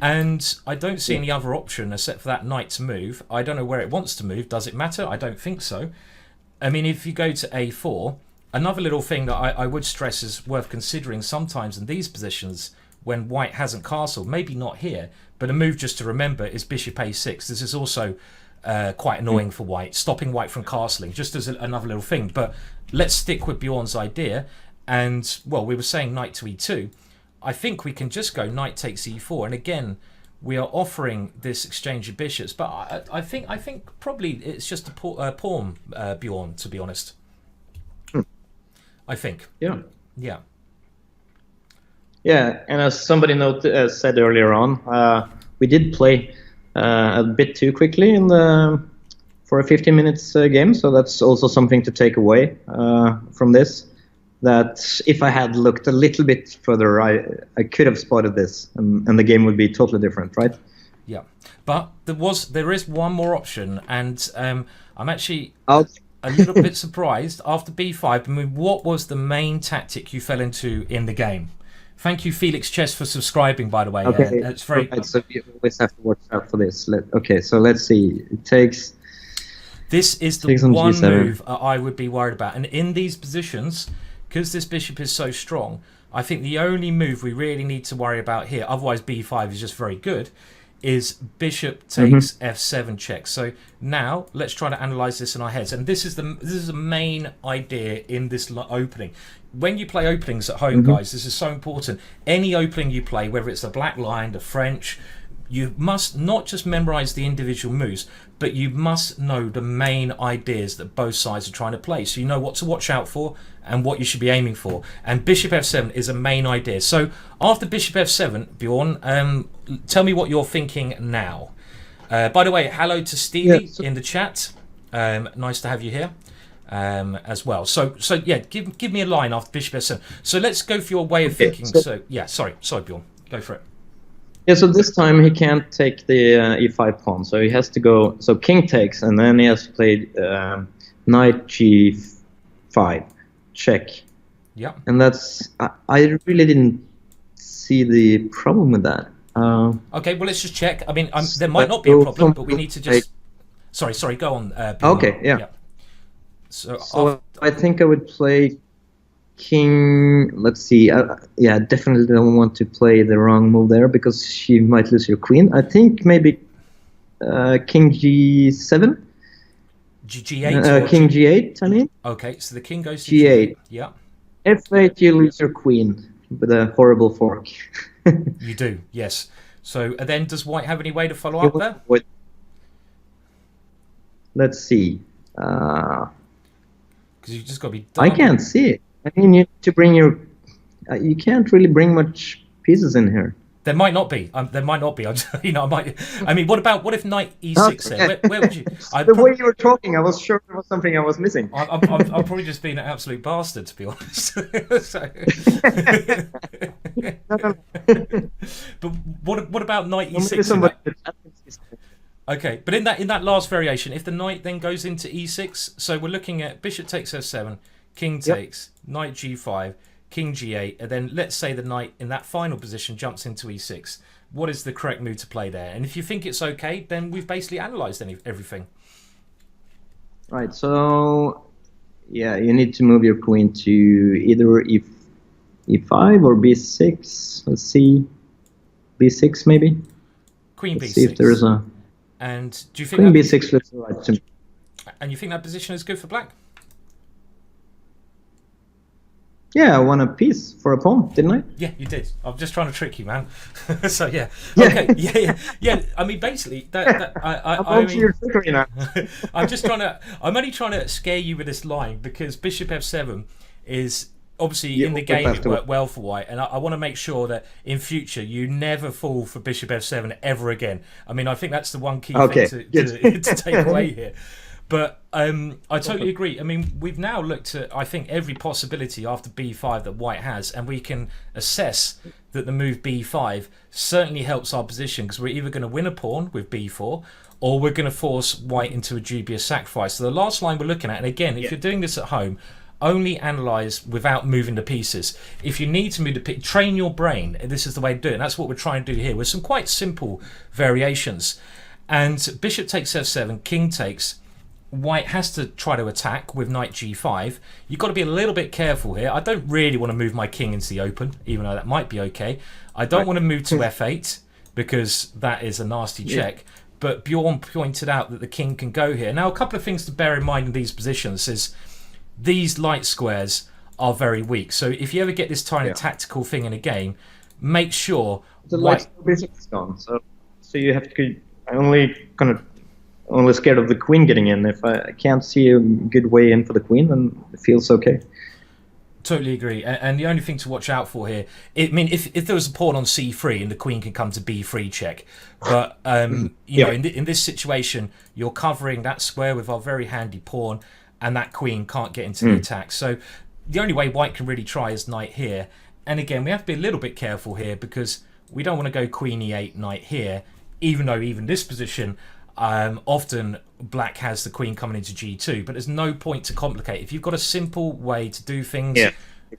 And I don't see any other option except for that knight to move. I don't know where it wants to move. Does it matter? I don't think so. I mean, if you go to a4, another little thing that I would stress is worth considering sometimes in these positions when white hasn't castled, maybe not here, but a move just to remember is bishop a6. This is also quite annoying for white, stopping white from castling, just as another little thing. But let's stick with Bjorn's idea. And, well, we were saying knight to e2. I think we can just go knight takes e4. And again, we are offering this exchange of bishops. But I think probably it's just a pawn, Bjorn, to be honest. I think. Yeah. Yeah. Yeah, and as somebody said earlier on, we did play a bit too quickly for a 15 minutes game, so that's also something to take away from this. That if I had looked a little bit further, I could have spotted this, and the game would be totally different, right? Yeah, but there is one more option, and I'm actually a little bit surprised after b5. I mean, what was the main tactic you fell into in the game? Thank you, Felix Chess, for subscribing, by the way. Okay, it's very... right, so you always have to watch out for this. So let's see. It takes... This is the one move I would be worried about. And in these positions, because this bishop is so strong, I think the only move we really need to worry about here, otherwise b5 is just very good, is bishop takes f7 check. So now let's try to analyze this in our heads. And this is the main idea in this opening. When you play openings at home, guys, this is so important. Any opening you play, whether it's the black line, the French, you must not just memorize the individual moves, but you must know the main ideas that both sides are trying to play. So you know what to watch out for and what you should be aiming for. And bishop f7 is a main idea. So after bishop f7, Bjorn, tell me what you're thinking now. By the way, hello to Stevie in the chat. Nice to have you here as well. So yeah, give me a line after bishop f7. So let's go for your way of thinking. So yeah, sorry Bjorn, go for it. Yeah, so this time he can't take the e5 pawn, so he has to go. So king takes, and then he has to play knight g5 check. Yeah. And that's I really didn't see the problem with that. Okay, well let's just check. I mean, there might not be a problem, but we need to just. Sorry. Go on. Okay. Yeah. So I think I would play king. Let's see. Yeah, definitely don't want to play the wrong move there because she might lose your queen. I think maybe king g7. G8. King g8. I mean. Okay, so the king goes to g8. Yeah. f8, you lose your queen with a horrible fork. You do, yes. So then, does white have any way to follow up there? Let's see. Because you just got to be. I can't see it. I mean, you need to bring your. You can't really bring much pieces in here. There might not be. There might not be. I might. I mean, what if knight e6? There? Where would you? The way you were talking, I was sure there was something I was missing. I'm probably just being an absolute bastard, to be honest. But what about knight e6? Okay, but in that last variation, if the knight then goes into e6, so we're looking at bishop takes f7, king takes, knight g5, king g8, and then let's say the knight in that final position jumps into e6. What is the correct move to play there? And if you think it's okay, then we've basically analysed everything. Right, so yeah, you need to move your queen to either e5 or b6. Let's see, b6 maybe. Queen Let's b6. see if there's a. And do you think Queen b6 looks right to me. And you think that position is good for black? Yeah, I won a piece for a pawn, didn't I? Yeah, you did. I'm just trying to trick you, man. So yeah, okay, yeah. I mean, basically, I mean, your trickery now. I'm only trying to scare you with this line because bishop f7 is obviously in the game it worked well for white, and I want to make sure that in future you never fall for bishop f7 ever again. I mean, I think that's the one key thing to take away here. But I totally agree. I mean, we've now looked at, I think, every possibility after b5 that white has, and we can assess that the move b5 certainly helps our position because we're either going to win a pawn with b4 or we're going to force white into a dubious sacrifice. So the last line we're looking at, and again, if you're doing this at home, only analyze without moving the pieces. If you need to move the piece, train your brain. This is the way to do it. And that's what we're trying to do here with some quite simple variations. And bishop takes f7, king takes. White has to try to attack with knight g5. You've got to be a little bit careful here. I don't really want to move my king into the open, even though that might be okay. I don't want to move to f8 because that is a nasty check. But Bjorn pointed out that the king can go here. Now, a couple of things to bear in mind in these positions is these light squares are very weak. So if you ever get this tiny tactical thing in a game, make sure the light bishop is gone. So you have to. I only scared of the queen getting in. If I can't see a good way in for the queen, then it feels okay. Totally agree. And the only thing to watch out for here, I mean, if there was a pawn on c3 and the queen can come to b3 check, but you know, in this situation, you're covering that square with our very handy pawn, and that queen can't get into the attack. So the only way white can really try is knight here. And again, we have to be a little bit careful here because we don't want to go queen e8, knight here, even though even this position, often black has the queen coming into g2, but there's no point to complicate. If you've got a simple way to do things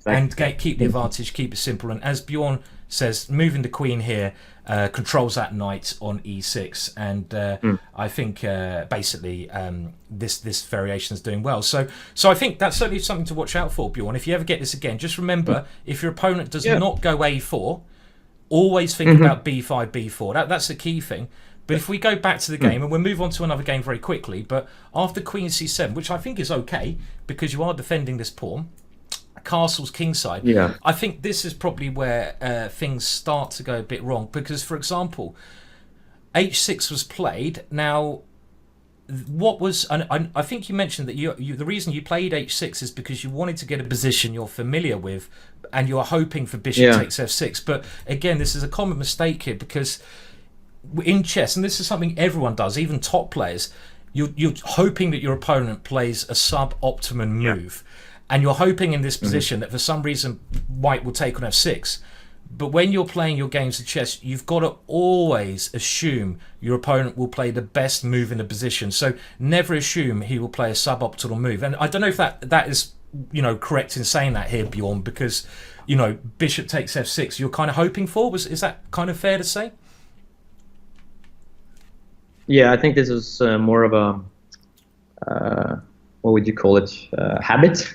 and keep the advantage, keep it simple. And as Bjorn says, moving the queen here controls that knight on e6, and I think basically this variation is doing well. So I think that's certainly something to watch out for, Bjorn. If you ever get this again, just remember, if your opponent does not go a4, always think about b5, b4. That's the key thing. But if we go back to the game, and we'll move on to another game very quickly, but after queen c7, which I think is okay, because you are defending this pawn, castle's kingside, I think this is probably where things start to go a bit wrong. Because, for example, h6 was played. Now, what was... And I think you mentioned that the reason you played h6 is because you wanted to get a position you're familiar with, and you're hoping for bishop takes f6. But, again, this is a common mistake here, because... in chess, and this is something everyone does, even top players, you're hoping that your opponent plays a sub-optimum move, and you're hoping in this position that for some reason white will take on f6. But when you're playing your games of chess, you've got to always assume your opponent will play the best move in the position. So never assume he will play a suboptimal move. And I don't know if that is, you know, correct in saying that here, Bjorn, because, you know, bishop takes f6 you're kind of hoping for. Is that kind of fair to say? Yeah, I think this is more of a what would you call it? Habit.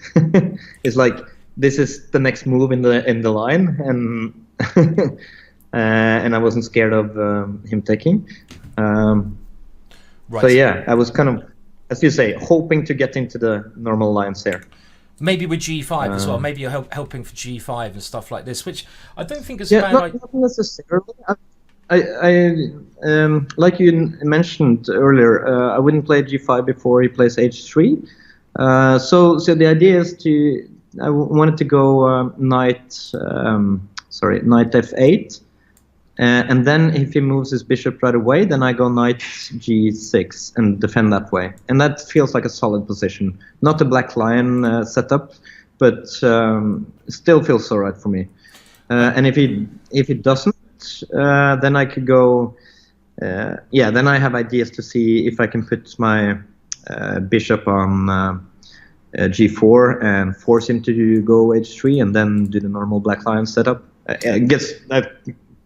It's like this is the next move in the line, and and I wasn't scared of him taking. Right. So yeah, I was kind of, as you say, hoping to get into the normal lines there. Maybe with g5 as well. Maybe you're helping for g5 and stuff like this, which I don't think is a bad idea. Not necessarily. I like you mentioned earlier, I wouldn't play g5 before he plays h3. So the idea is I wanted to go knight f8, and then if he moves his bishop right away, then I go knight g6 and defend that way. And that feels like a solid position. Not a black lion setup, but still feels all right for me. And if he doesn't, then I could go, then I have ideas to see if I can put my bishop on g4 and force him to go h3 and then do the normal black lion setup. I guess that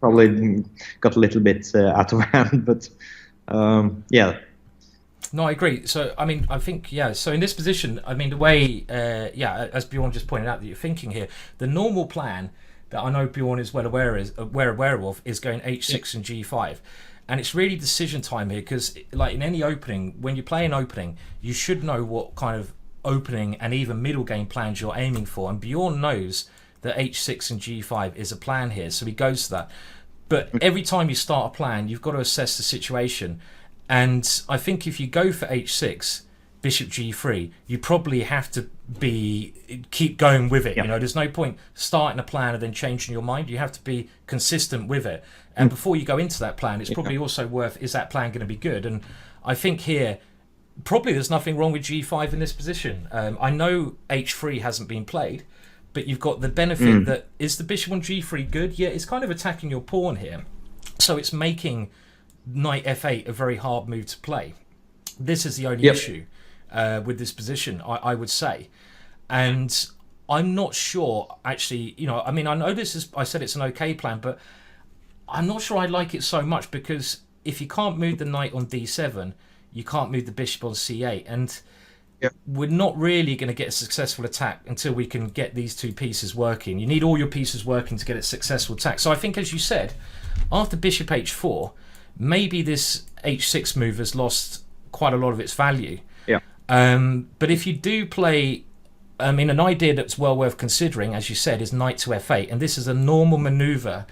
probably got a little bit out of hand, but yeah. No, I agree. So, I mean, I think, yeah, so in this position, I mean, the way, as Bjorn just pointed out that you're thinking here, the normal plan that I know Bjorn is well aware of is going h6 and g5. And it's really decision time here because, like in any opening, when you play an opening, you should know what kind of opening and even middle game plans you're aiming for. And Bjorn knows that h6 and g5 is a plan here, so he goes to that. But every time you start a plan, you've got to assess the situation. And I think if you go for h6, bishop g3, you probably have to keep going with it. You know, there's no point starting a plan and then changing your mind. You have to be consistent with it. And before you go into that plan, it's probably also worth, is that plan going to be good? And I think here, probably there's nothing wrong with g5 in this position. I know h3 hasn't been played, but you've got the benefit that, is the bishop on g3 good? Yeah, it's kind of attacking your pawn here. So it's making knight f8 a very hard move to play. This is the only issue with this position, I would say. And I'm not sure, actually, you know, I mean, I know this is, I said it's an okay plan, but I'm not sure I like it so much because if you can't move the knight on d7, you can't move the bishop on c8. And we're not really going to get a successful attack until we can get these two pieces working. You need all your pieces working to get a successful attack. So I think, as you said, after bishop h4, maybe this h6 move has lost quite a lot of its value. But if you do play, I mean, an idea that's well worth considering, as you said, is knight to f8. And this is a normal maneuver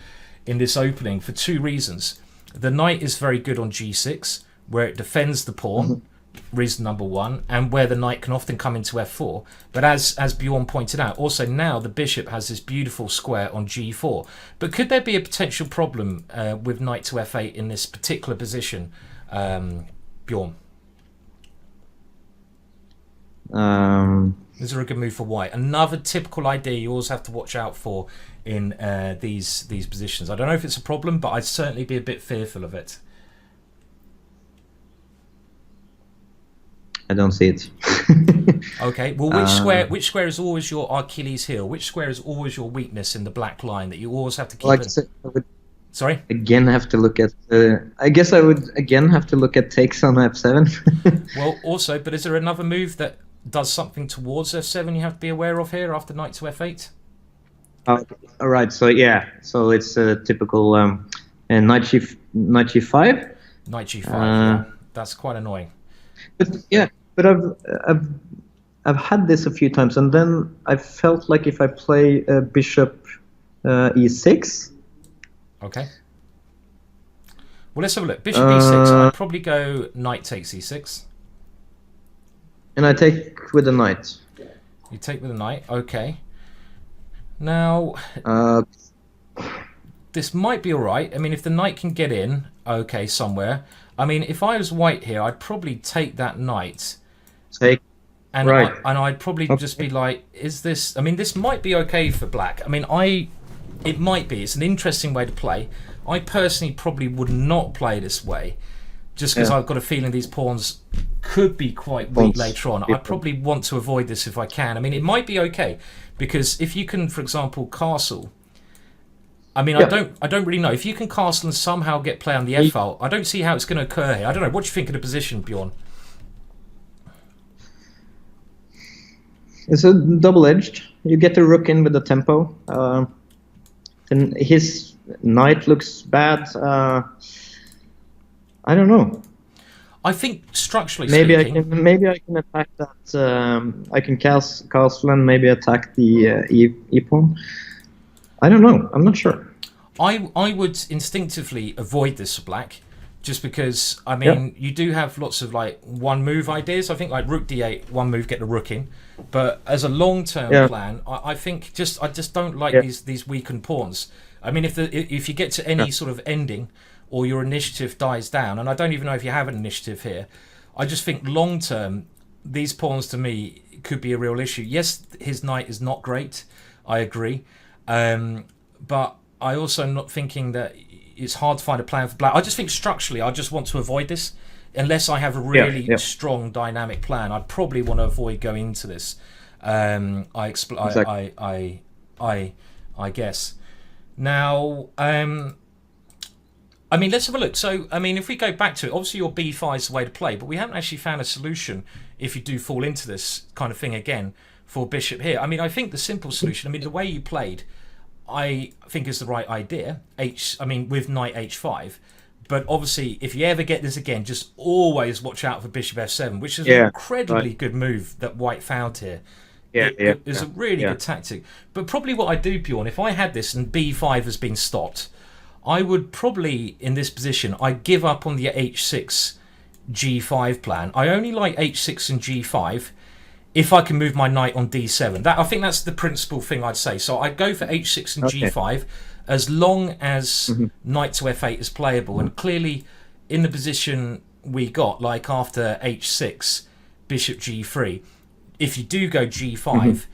in this opening for two reasons. The knight is very good on g6, where it defends the pawn, reason number one, and where the knight can often come into f4. But as Bjorn pointed out, also now the bishop has this beautiful square on g4. But could there be a potential problem with knight to f8 in this particular position, Bjorn? Is there a good move for white? Another typical idea you always have to watch out for in these positions. I don't know if it's a problem, but I'd certainly be a bit fearful of it. I don't see it. Okay, well, which square is always your Achilles heel? Which square is always your weakness in the black line that you always have to keep? Like I would Sorry? again have to look at. I guess I would again have to look at takes on f7. Well, also, but is there another move that does something towards f7 you have to be aware of here after knight to f8? All right. So yeah. So it's a typical knight g5. Knight g5. Yeah. That's quite annoying. But I've had this a few times, and then I felt like if I play bishop e6. Okay. Well, let's have a look. Bishop e6. I'd probably go knight takes e6. And I take with the knight. You take with the knight. Okay. Now, this might be all right. I mean, if the knight can get in, okay, somewhere. I mean, if I was white here, I'd probably take that knight. And I'd probably just be like, is this... I mean, this might be okay for black. I mean, it might be. It's an interesting way to play. I personally probably would not play this way, just because I've got a feeling these pawns could be quite weak later on. I probably want to avoid this if I can. I mean, it might be okay, because if you can, for example, castle... I mean, I don't really know. If you can castle and somehow get play on the f-file, I don't see how it's going to occur here. I don't know. What do you think of the position, Bjorn? It's a double-edged. You get the rook in with the tempo. And his knight looks bad. I don't know. I think structurally speaking, maybe I can attack that. I can castle and maybe attack the e pawn. I don't know. I'm not sure. I would instinctively avoid this for black, just because, I mean, you do have lots of like one move ideas. I think like rook d8, one move, get the rook in. But as a long-term plan, I think I just don't like these weakened pawns. I mean, if you get to any sort of ending, or your initiative dies down, and I don't even know if you have an initiative here, I just think long-term, these pawns to me could be a real issue. Yes, his knight is not great. I agree. But I also am not thinking that it's hard to find a plan for black. I just think structurally, I just want to avoid this. unless I have a really strong dynamic plan, I'd probably want to avoid going into this. I guess. Now, I mean, let's have a look. So, I mean, if we go back to it, obviously your b5 is the way to play, but we haven't actually found a solution if you do fall into this kind of thing again for bishop here. I mean, I think the simple solution, I mean, the way you played, I think is the right idea. With knight h5. But obviously, if you ever get this again, just always watch out for bishop f7, which is an incredibly good move that white found here. It is a really good tactic. But probably what I do, Bjorn, if I had this and b5 has been stopped, I would probably, in this position, I'd give up on the h6, g5 plan. I only like h6 and g5 if I can move my knight on d7. I think that's the principal thing I'd say. So I'd go for h6 and g5 as long as knight to f8 is playable. And clearly, in the position we got, like after h6, bishop g3, if you do go g5,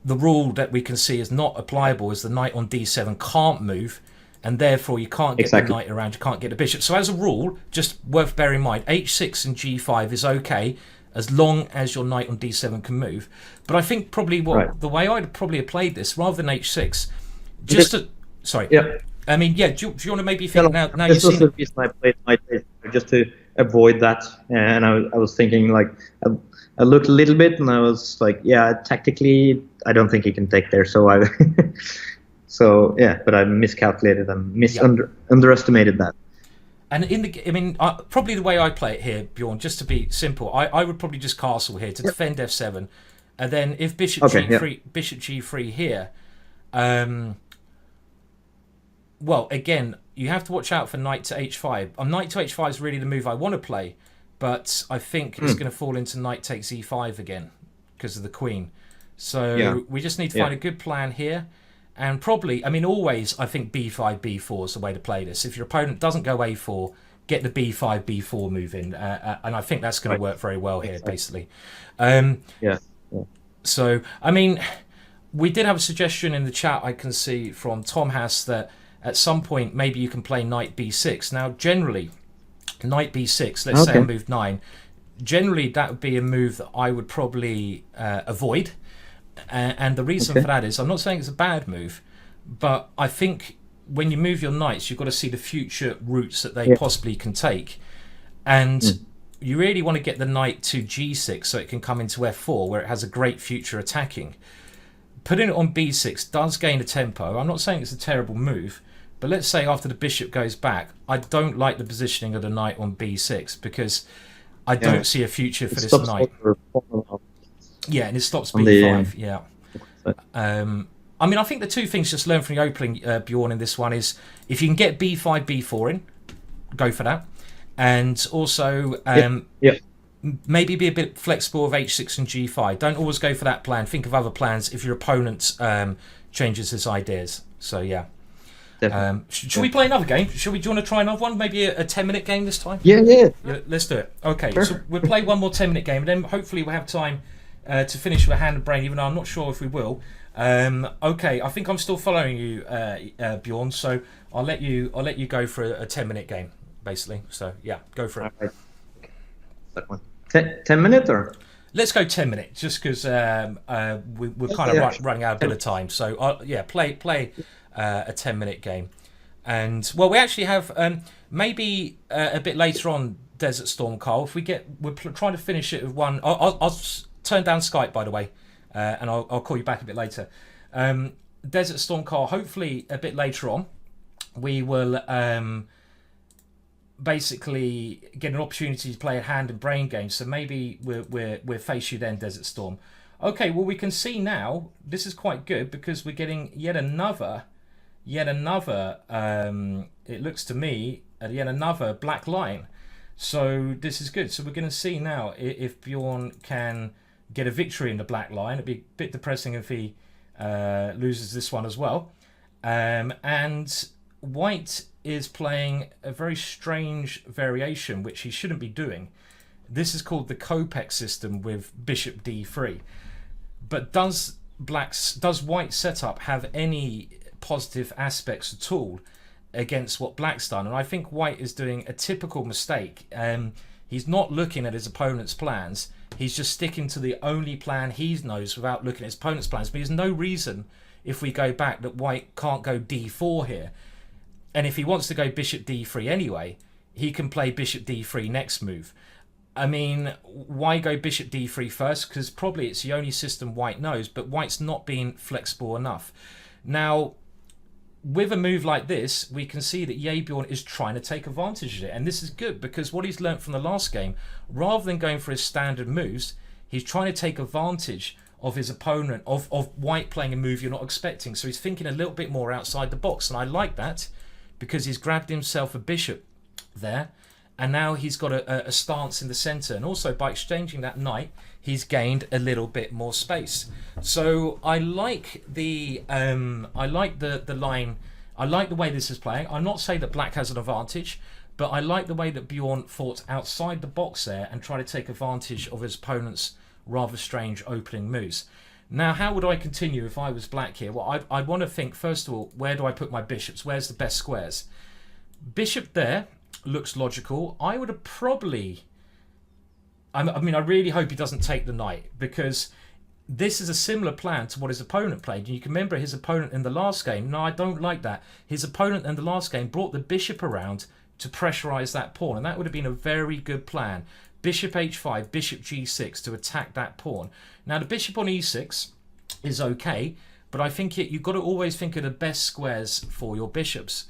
the rule that we can see is not applicable is the knight on d7 can't move, and therefore you can't get the knight around, you can't get the bishop. So as a rule, just worth bearing in mind, h6 and g5 is okay as long as your knight on d7 can move. But I think probably the way I'd probably have played this, rather than h6, just to... Sorry. Yeah. I mean, do you want to maybe think now this was the reason I played knight h6, just to avoid that. And I was thinking, like, I looked a little bit and I was like, tactically, I don't think he can take there. So I... but I miscalculated and underestimated that. And probably the way I play it here, Bjorn, just to be simple, I would probably just castle here to defend f7, and then if bishop g3 here, well, again, you have to watch out for knight to h5. Knight to h5 is really the move I want to play, but I think it's going to fall into knight takes e5 again because of the queen. So we just need to find a good plan here. And probably, always, I think b5, b4 is the way to play this. If your opponent doesn't go a4, get the b5, b4 move in. And I think that's going to work very well here, basically. So, we did have a suggestion in the chat, I can see, from Tom Hass, that at some point, maybe you can play knight b6. Now, generally, knight b6, let's say I moved 9. Generally, that would be a move that I would probably avoid. And the reason for that is, I'm not saying it's a bad move, but I think when you move your knights, you've got to see the future routes that they possibly can take. And you really want to get the knight to g6 so it can come into f4, where it has a great future attacking. Putting it on b6 does gain a tempo. I'm not saying it's a terrible move, but let's say after the bishop goes back, I don't like the positioning of the knight on b6 because I don't see a future for this knight. And it stops b5. I think the two things just learn from the opening, Bjorn, in this one is if you can get b5, b4 in, go for that. And also maybe be a bit flexible with h6 and g5. Don't always go for that plan. Think of other plans if your opponent changes his ideas. So, should we play another game? Do you want to try another one? Maybe a 10-minute game this time? Yeah. Let's do it. Okay, so we'll play one more 10-minute game, and then hopefully we'll have time to finish with a hand and brain, even though I'm not sure if we will. Okay, I think I'm still following you, Bjorn. So I'll let you go for a 10-minute game, basically. So go for it. Right. That one. 10 minutes or? Let's go 10 minutes, just because we're kind of running out a bit of time. So play a 10-minute game, and we actually have maybe a bit later on Desert Storm, Carl. If we're trying to finish it with one. I'll turn down Skype, by the way, and I'll call you back a bit later. Desert Storm, Carl, hopefully a bit later on, we will basically get an opportunity to play a hand and brain game. So maybe we'll face you then, Desert Storm. Okay, well, we can see now, this is quite good because we're getting yet another, it looks to me, yet another black line. So this is good. So we're going to see now if Bjorn can get a victory in the black line. It'd be a bit depressing if he loses this one as well. And white is playing a very strange variation, which he shouldn't be doing. This is called the Kopek system with bishop d3. But does white's setup have any positive aspects at all against what black's done? And I think white is doing a typical mistake. He's not looking at his opponent's plans. He's just sticking to the only plan he knows without looking at his opponent's plans. But there's no reason, if we go back, that white can't go d4 here. And if he wants to go bishop d3 anyway, he can play bishop d3 next move. I mean, why go bishop d3 first? Because probably it's the only system white knows, but white's not being flexible enough. Now, with a move like this, we can see that YayBjorn is trying to take advantage of it. And this is good, because what he's learnt from the last game, rather than going for his standard moves, he's trying to take advantage of his opponent, of white playing a move you're not expecting. So he's thinking a little bit more outside the box. And I like that, because he's grabbed himself a bishop there. And now he's got a stance in the centre. And also by exchanging that knight, he's gained a little bit more space. So I like the line. I like the way this is playing. I'm not saying that black has an advantage, but I like the way that Bjorn fought outside the box there and tried to take advantage of his opponent's rather strange opening moves. Now, how would I continue if I was black here? Well, I'd want to think, first of all, where do I put my bishops? Where's the best squares? Bishop there looks logical. I would have probably... I mean, I really hope he doesn't take the knight, because this is a similar plan to what his opponent played. And you can remember his opponent in the last game. No, I don't like that. His opponent in the last game brought the bishop around to pressurize that pawn, and that would have been a very good plan. Bishop h5, bishop g6 to attack that pawn. Now, the bishop on e6 is okay, but I think you've got to always think of the best squares for your bishops.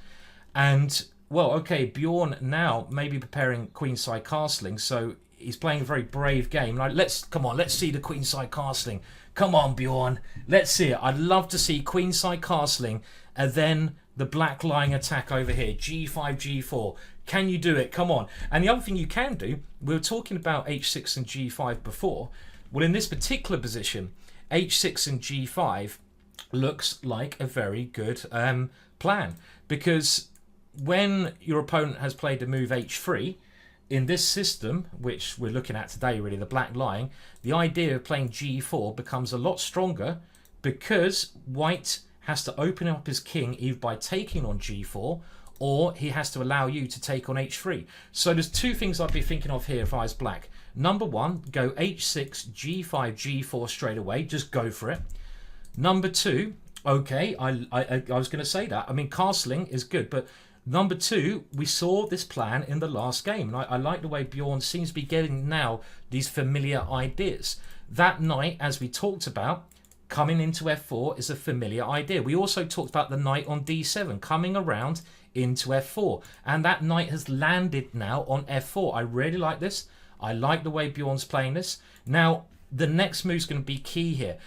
And, well, okay, Bjorn now may be preparing queenside castling, so he's playing a very brave game. Like, let's see the queenside castling. Come on, Bjorn, let's see it. I'd love to see queenside castling and then the black lying attack over here, g5, g4. Can you do it? Come on. And the other thing you can do, we were talking about h6 and g5 before. Well, in this particular position, h6 and g5 looks like a very good plan, because when your opponent has played the move h3, in this system, which we're looking at today, really, the black lying, the idea of playing g4 becomes a lot stronger, because white has to open up his king either by taking on g4, or he has to allow you to take on h3. So there's two things I'd be thinking of here if I was black. Number one, go h6, g5, g4 straight away. Just go for it. Number two, okay, I was going to say that. I mean, castling is good, but number two, we saw this plan in the last game, and I like the way Bjorn seems to be getting now these familiar ideas. That knight, as we talked about, coming into f4 is a familiar idea. We also talked about the knight on d7 coming around into f4, and that knight has landed now on f4. I really like this. I like the way Bjorn's playing this. Now, the next move's going to be key here.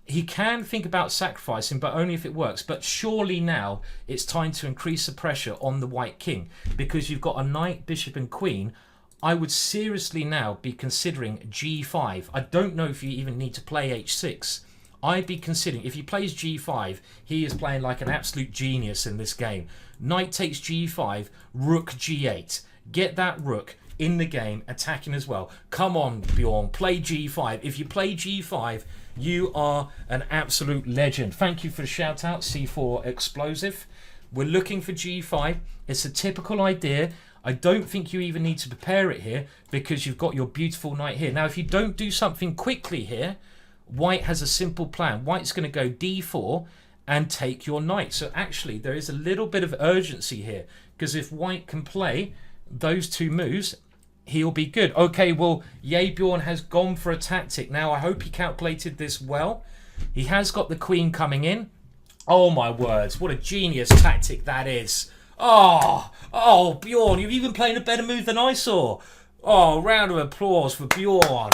He can think about sacrificing, but only if it works. But surely now it's time to increase the pressure on the white king, because you've got a knight, bishop and queen. I would seriously now be considering g5. I don't know if you even need to play h6. I'd be considering, if he plays g5, he is playing like an absolute genius in this game. Knight takes g5, rook g8. Get that rook in the game, attacking as well. Come on, Bjorn, play g5. If you play g5, you are an absolute legend. Thank you for the shout out, C4 Explosive. We're looking for g5. It's a typical idea. I don't think you even need to prepare it here, because you've got your beautiful knight here. Now, if you don't do something quickly here, white has a simple plan. White's going to go d4 and take your knight. So actually, there is a little bit of urgency here, because if white can play those two moves, he'll be good. Okay, well, YayBjorn has gone for a tactic. Now, I hope he calculated this well. He has got the queen coming in. Oh, my words. What a genius tactic that is. Oh, Bjorn, you're even playing a better move than I saw. Oh, round of applause for Bjorn.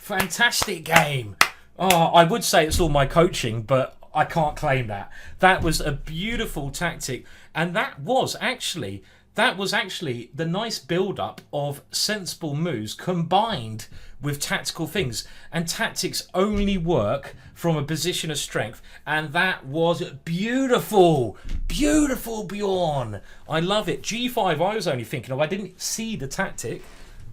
Fantastic game. Oh, I would say it's all my coaching, but I can't claim that. That was a beautiful tactic. And that was actually the nice build-up of sensible moves combined with tactical things. And tactics only work from a position of strength. And that was beautiful. Beautiful, Bjorn. I love it. G5 I was only thinking of. I didn't see the tactic.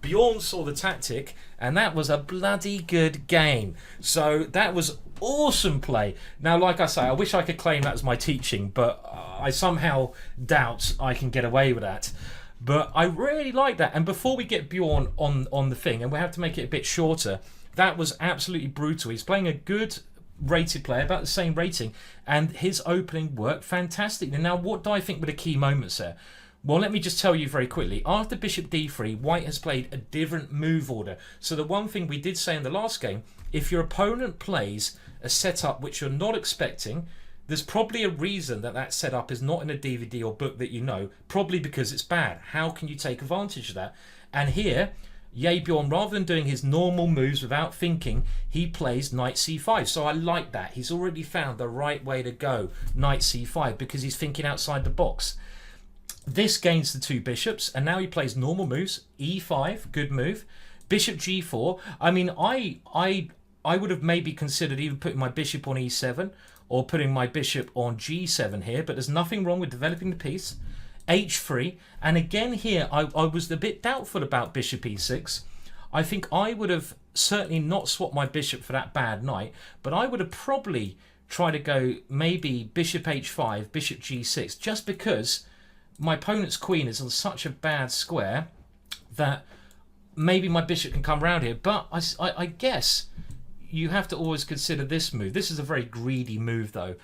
Bjorn saw the tactic, and that was a bloody good game. So that was awesome play. Now, like I say, I wish I could claim that as my teaching, but I somehow doubt I can get away with that. But I really like that. And before we get Bjorn on the thing, and we have to make it a bit shorter, that was absolutely brutal. He's playing a good rated player, about the same rating, and his opening worked fantastically. Now, what do I think were the key moments there? Well, let me just tell you very quickly. After bishop d3, white has played a different move order. So the one thing we did say in the last game, if your opponent plays a setup which you're not expecting, there's probably a reason that that setup is not in a DVD or book that you know, probably because it's bad. How can you take advantage of that? And here, YayBjorn, rather than doing his normal moves without thinking, he plays knight c5. So I like that. He's already found the right way to go, knight c5, because he's thinking outside the box. This gains the 2 bishops, and now he plays normal moves. e5, good move. Bishop g4. I mean, I would have maybe considered even putting my bishop on e7 or putting my bishop on g7 here, but there's nothing wrong with developing the piece. h3, and again here I was a bit doubtful about bishop e6. I think I would have certainly not swapped my bishop for that bad knight, but I would have probably tried to go maybe bishop h5, bishop g6, just because my opponent's queen is on such a bad square that maybe my bishop can come around here. But I guess you have to always consider this move. This is a very greedy move, though,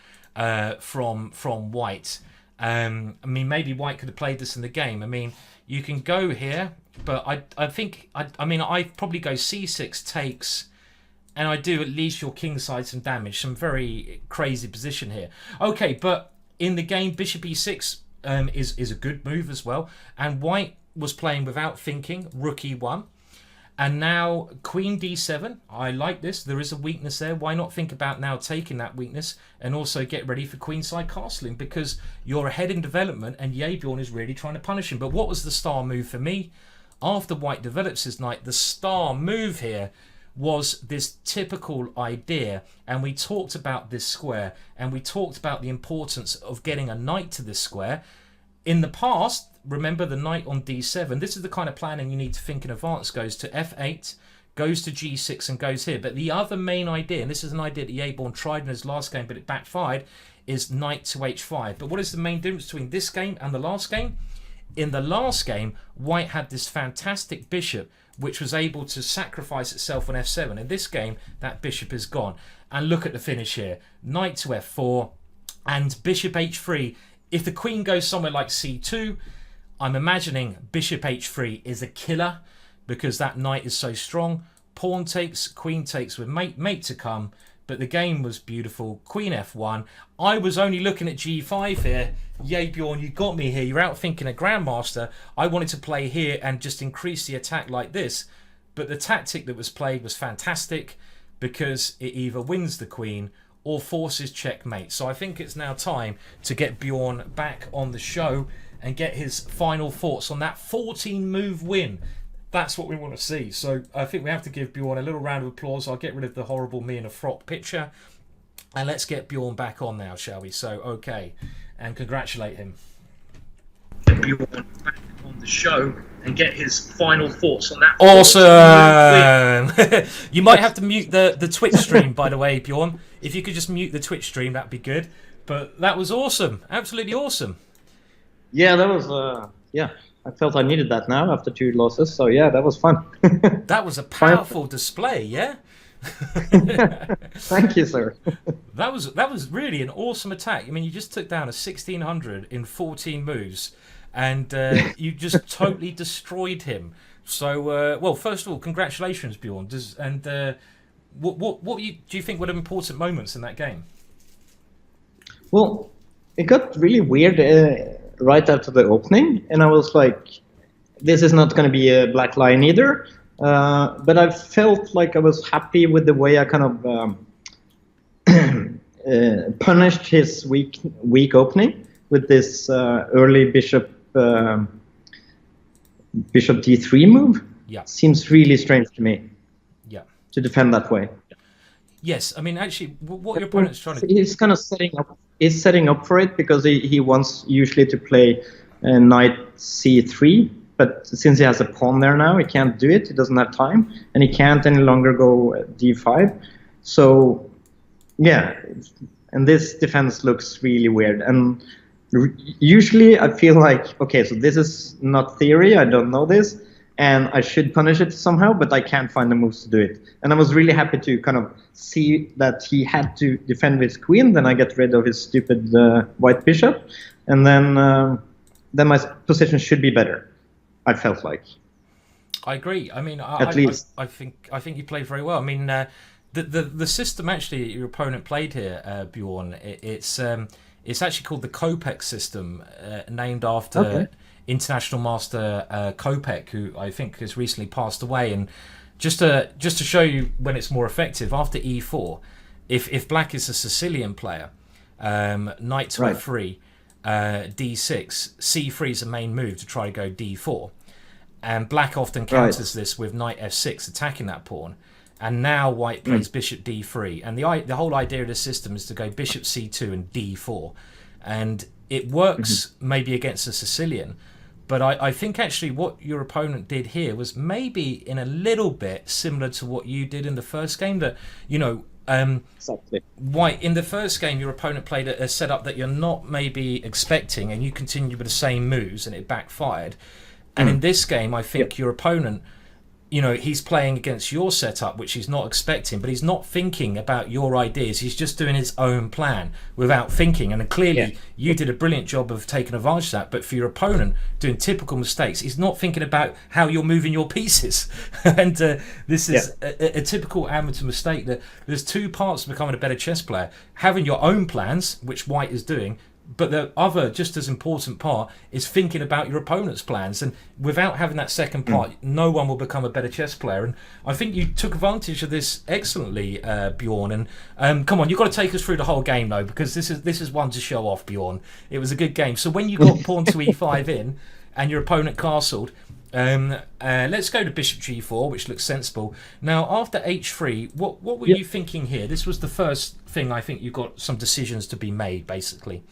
from white. I mean, maybe white could have played this in the game. I mean, you can go here, but I think, I mean, I probably go c6 takes, and I do at least your king side some damage. Some very crazy position here. Okay, but in the game, bishop e6 is a good move as well. And white was playing without thinking, rook e1. And now queen d7. I like this. There is a weakness there. Why not think about now taking that weakness and also get ready for queenside castling, because you're ahead in development and YayBjorn is really trying to punish him. But what was the star move for me? After white develops his knight, the star move here was this typical idea, and we talked about this square, and we talked about the importance of getting a knight to this square. In the past, remember the knight on d7, this is the kind of planning you need to think in advance. Goes to f8, goes to g6 and goes here. But the other main idea, and this is an idea that YayBjorn tried in his last game but it backfired, is knight to h5. But what is the main difference between this game and the last game? In the last game, white had this fantastic bishop which was able to sacrifice itself on f7. In this game, that bishop is gone. And look at the finish here. Knight to f4 and bishop h3. If the queen goes somewhere like c2, I'm imagining bishop h3 is a killer because that knight is so strong. Pawn takes, queen takes with mate to come. But the game was beautiful. Queen f1. I was only looking at g5 here. YayBjorn, you got me here. You're out thinking a grandmaster. I wanted to play here and just increase the attack like this. But the tactic that was played was fantastic because it either wins the queen or forces checkmate. So I think it's now time to get Bjorn back on the show and get his final thoughts on that 14-move win. That's what we want to see. So I think we have to give Bjorn a little round of applause. I'll get rid of the horrible me in a frock picture. And let's get Bjorn back on now, shall we? So, okay. And congratulate him. Bjorn back on the show and get his final thoughts on that. Awesome! You might have to mute the Twitch stream, by the way, Bjorn. If you could just mute the Twitch stream, that'd be good. But that was awesome. Absolutely awesome. Yeah, that was... yeah. I felt I needed that now after 2 losses, so yeah, that was fun. That was a powerful display, yeah? Thank you, sir. That was really an awesome attack. I mean, you just took down a 1600 in 14 moves, and you just totally destroyed him. So, well, first of all, congratulations, Bjorn. What do you think were the important moments in that game? Well, it got really weird right after the opening, and I was like, this is not going to be a black line either. But I felt like I was happy with the way I kind of punished his weak opening with this early bishop d3 move. Yeah, seems really strange to me. Yeah, to defend that way. Yes, I mean, actually, what your opponent's trying to... He's kind of setting up for it because he wants usually to play knight c3, but since he has a pawn there now, he can't do it. He doesn't have time, and he can't any longer go d5. So, yeah, and this defense looks really weird. And usually I feel like, okay, so this is not theory, I don't know this, and I should punish it somehow, but I can't find the moves to do it. And I was really happy to kind of see that he had to defend with queen, then I get rid of his stupid white bishop, and then my position should be better, I felt like. I agree. I mean, At least. I think you played very well. I mean, the system actually your opponent played here, Bjorn, it's actually called the Kopek system, named after international master Kopek, who I think has recently passed away. And just to show you when it's more effective, after e4, if black is a Sicilian player, knight to f3, d6, c3 is a main move to try to go d4. And black often counters this with knight f6, attacking that pawn. And now white plays bishop d3. And the whole idea of the system is to go bishop c2 and d4. And it works maybe against a Sicilian. But I think actually what your opponent did here was maybe in a little bit similar to what you did in the first game. That, you know, exactly. White, in the first game, your opponent played a setup that you're not maybe expecting, and you continued with the same moves, and it backfired. And in this game, I think your opponent, you know, he's playing against your setup, which he's not expecting, but he's not thinking about your ideas. He's just doing his own plan without thinking. And clearly, you did a brilliant job of taking advantage of that. But for your opponent, doing typical mistakes, he's not thinking about how you're moving your pieces. And this is a typical amateur mistake. That there's two parts to becoming a better chess player: having your own plans, which White is doing. But the other, just as important part, is thinking about your opponent's plans. And without having that second part, no one will become a better chess player. And I think you took advantage of this excellently, Bjorn. And come on, you've got to take us through the whole game, though, because this is one to show off, Bjorn. It was a good game. So when you got pawn to e5 in, and your opponent castled, let's go to bishop g4, which looks sensible. Now, after h3, what were you thinking here? This was the first thing I think you got some decisions to be made, basically.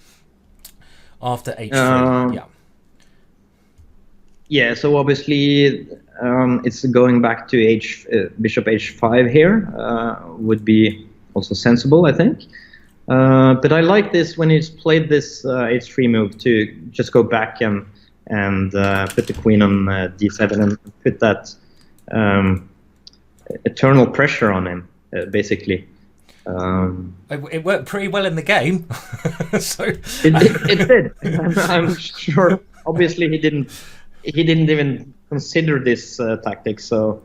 After h3, yeah. So obviously, it's going back to bishop h5 here would be also sensible, I think. But I like this when he's played this h3 move to just go back and put the queen on d7 and put that eternal pressure on him, basically. It worked pretty well in the game. So it did. I'm sure. Obviously, he didn't even consider this tactic. So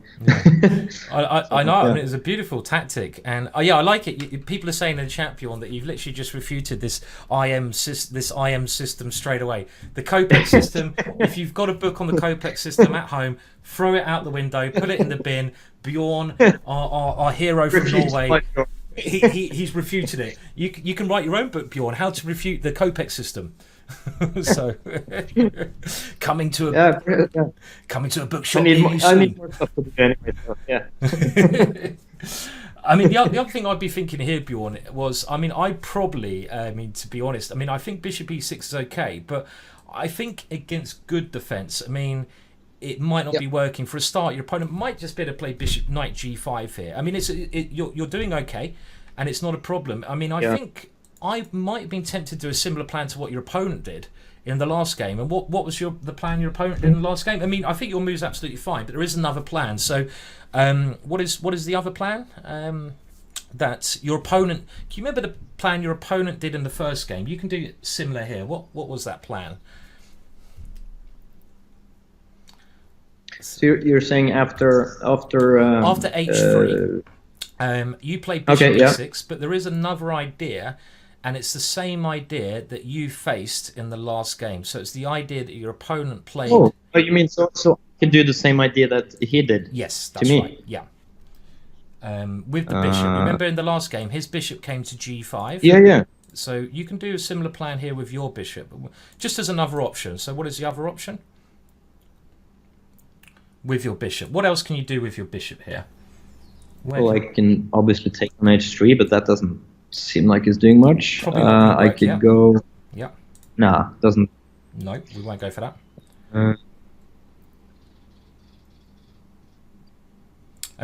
I know. I mean, it was a beautiful tactic, and I like it. People are saying in the chat, Bjorn, that you've literally just refuted this IM system straight away. The Kopek system. If you've got a book on the Kopek system at home, throw it out the window, put it in the bin. Bjorn, our hero from Norway. He's refuted it. You can write your own book, Bjorn, how to refute the Kopek system. So coming to a bookshop. I need more stuff to do anyway. So, yeah. I mean, the other thing I'd be thinking here, Bjorn, was, I mean, to be honest, I mean, I think bishop e6 is okay, but I think against good defense, I mean, it might not be working. For a start, your opponent might just be able to play bishop knight g5 here. I mean, you're doing okay, and it's not a problem. I mean, I think I might have been tempted to do a similar plan to what your opponent did in the last game. And what was the plan your opponent did in the last game? I mean, I think your move's absolutely fine, but there is another plan. So, what is the other plan? That your opponent. Can you remember the plan your opponent did in the first game? You can do similar here. What was that plan? So you're saying after h3, you play bishop e6, but there is another idea, and it's the same idea that you faced in the last game. So it's the idea that your opponent played. Oh, you mean so I can do the same idea that he did? Yes, that's right. Yeah. With the bishop. Remember in the last game, his bishop came to g5. Yeah. So you can do a similar plan here with your bishop, just as another option. So what is the other option? With your bishop. What else can you do with your bishop here? Well, I can obviously take on h3, but that doesn't seem like it's doing much. I could go... Yeah. Nah, doesn't... No, we won't go for that. I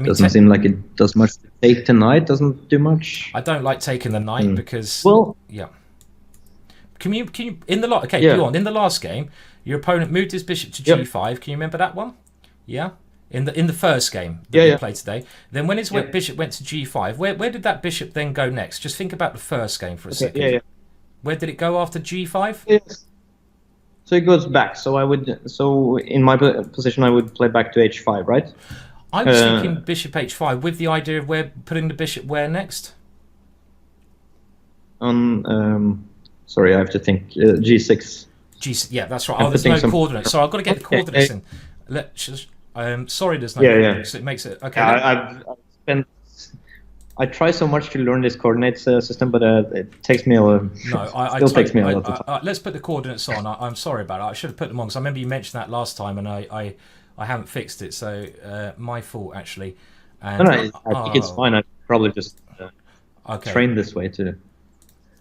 mean, doesn't seem like it does much. Take the knight doesn't do much. I don't like taking the knight because... Well... Yeah. can you in the Bjorn, in the last game, your opponent moved his bishop to g5. Can you remember that one? Yeah. In the first game that we played today. Then when his bishop went to g5, where did that bishop then go next? Just think about the first game for a second. Yeah. Where did it go after g5? Yes. So it goes back. So in my position I would play back to h5, right? I was thinking bishop h5 with the idea of putting the bishop where next? Sorry, I have to think. G6. Yeah, that's right. There's no coordinates. So I've got to get the coordinates in. Sorry, there's no coordinates. It makes it okay. Yeah, I try so much to learn this coordinates system, but it takes me a lot. Takes me a lot of time. Let's put the coordinates on. I'm sorry about it. I should have put them on because I remember you mentioned that last time, and I haven't fixed it. So my fault actually. And, I think it's fine. I probably just train this way too.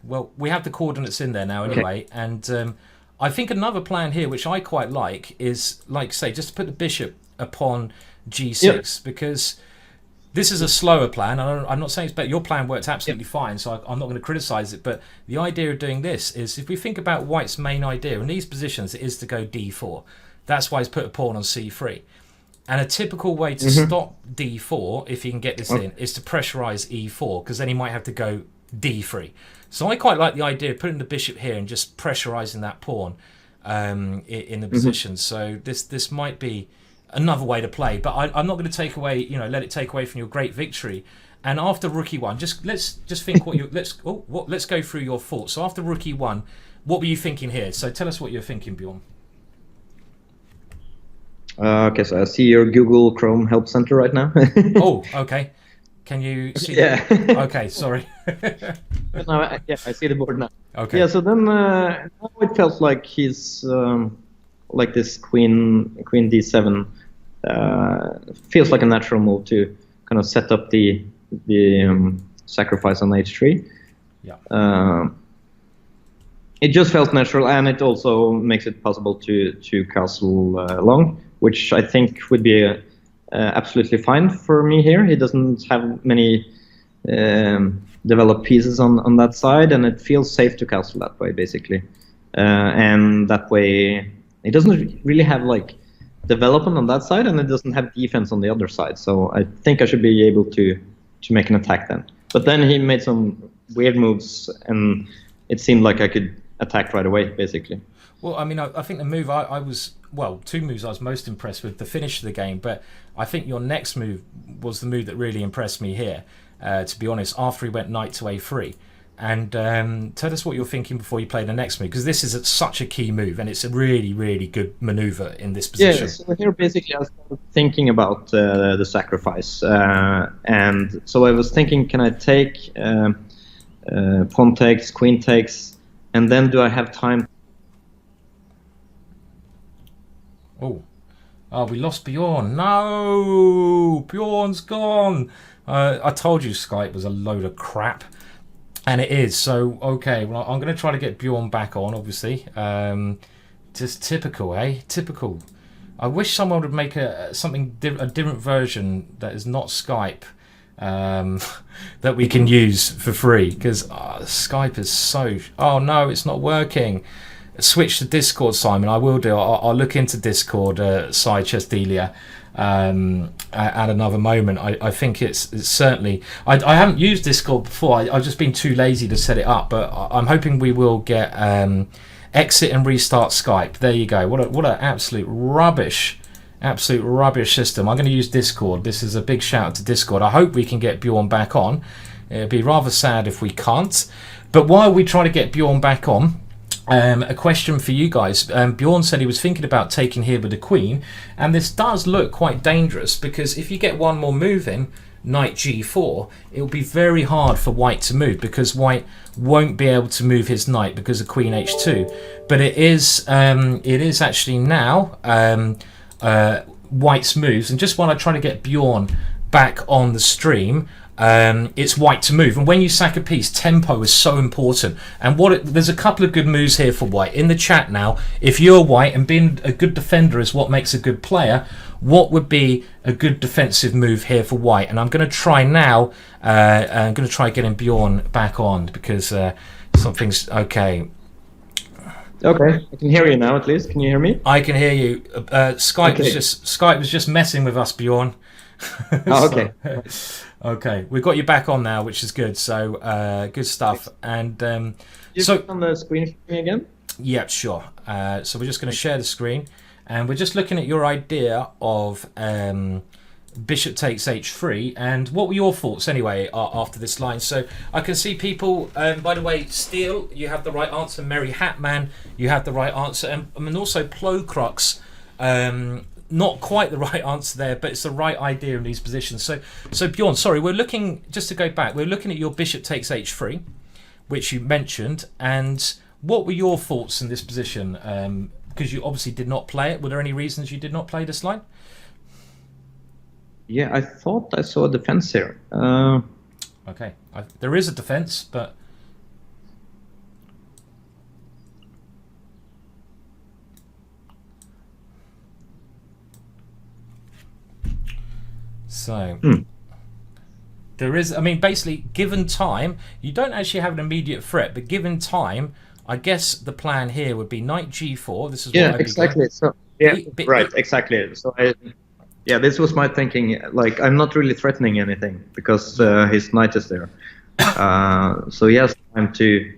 Well, we have the coordinates in there now anyway, and I think another plan here, which I quite like, is like say just to put the bishop upon g6 because. This is a slower plan. I'm not saying it's better. Your plan worked absolutely fine, so I'm not going to criticize it. But the idea of doing this is if we think about White's main idea, in these positions, it is to go d4. That's why he's put a pawn on c3. And a typical way to stop d4, if you can get this in, is to pressurize e4, because then he might have to go d3. So I quite like the idea of putting the bishop here and just pressurizing that pawn in the position. So this might be another way to play, but I'm not going to take away, let it take away from your great victory. And after rook e1, let's think what you let's go through your thoughts. So after rook e1, what were you thinking here? So tell us what you're thinking, Bjorn. Okay, so I see your Google Chrome Help Center right now. Oh, okay. Can you see? Yeah. Okay, sorry. I see the board now. Okay. Yeah, so then now it felt like he's like this queen d7 feels like a natural move to kind of set up the sacrifice on h3. Yeah. It just felt natural, and it also makes it possible to castle long, which I think would be absolutely fine for me here. He doesn't have many developed pieces on that side, and it feels safe to castle that way, basically. And that way, it doesn't really have like development on that side, and it doesn't have defense on the other side. So I think I should be able to make an attack then. But then he made some weird moves, and it seemed like I could attack right away, basically. Well, I mean, I think the move two moves I was most impressed with, the finish of the game, but I think your next move was the move that really impressed me here, to be honest, after he went knight to a3. And tell us what you're thinking before you play the next move, because this is such a key move, and it's a really, really good maneuver in this position. Yeah, so here basically I started thinking about the sacrifice. And so I was thinking, can I take pawn takes, queen takes, and then do I have time? Oh, we lost Bjorn. No! Bjorn's gone! I told you Skype was a load of crap. And it is. So, okay, well, I'm going to try to get Bjorn back on, obviously. Just typical, eh? Typical. I wish someone would make a different version that is not Skype that we can use for free. Because Skype is so... Oh, no, it's not working. Switch to Discord, Simon. I will do. I'll look into Discord, Side Chess Delia, at another moment. I think it's certainly... I haven't used Discord before. I've just been too lazy to set it up, but I'm hoping we will get exit and restart Skype. There you go. What an absolute rubbish system. I'm going to use Discord. This is a big shout out to Discord. I hope we can get Bjorn back on. It'd be rather sad if we can't. But while we try to get Bjorn back on, a question for you guys. Bjorn said he was thinking about taking here with the queen, and this does look quite dangerous because if you get one more move in, knight g4, it will be very hard for white to move because white won't be able to move his knight because of queen h2. But it is actually now white's moves, and just while I try to get Bjorn back on the stream, it's white to move, and when you sack a piece, tempo is so important. And there's a couple of good moves here for white in the chat now. If you're white and being a good defender is what makes a good player, what would be a good defensive move here for white? And I'm going to try now. I'm going to try getting Bjorn back on because something's okay. Okay, I can hear you now at least. Can you hear me? I can hear you. Okay. Skype was just messing with us, Bjorn. Oh, So, okay. okay, we've got you back on now, which is good. So good stuff. And You so on the screen for me again? yeah, sure. So we're just going to share the screen, and we're just looking at your idea of bishop takes h3. And what were your thoughts anyway after this line? So I can see people. By the way, Steele, you have the right answer. Merry Hatman, you have the right answer, and also Plocrux. Not quite the right answer there, but it's the right idea in these positions. So Bjorn, sorry, we're looking, just to go back, we're looking at your bishop takes h3, which you mentioned, and what were your thoughts in this position? Because you obviously did not play it. Were there any reasons you did not play this line? Yeah, I thought I saw a defense here. Okay, there is a defense, but so there is. I mean, basically, given time, you don't actually have an immediate threat, but given time, I guess the plan here would be knight g4. This is Yeah, what I'd be exactly. going. So yeah, right, exactly. So yeah, this was my thinking. Like, I'm not really threatening anything because his knight is there. So he has time to.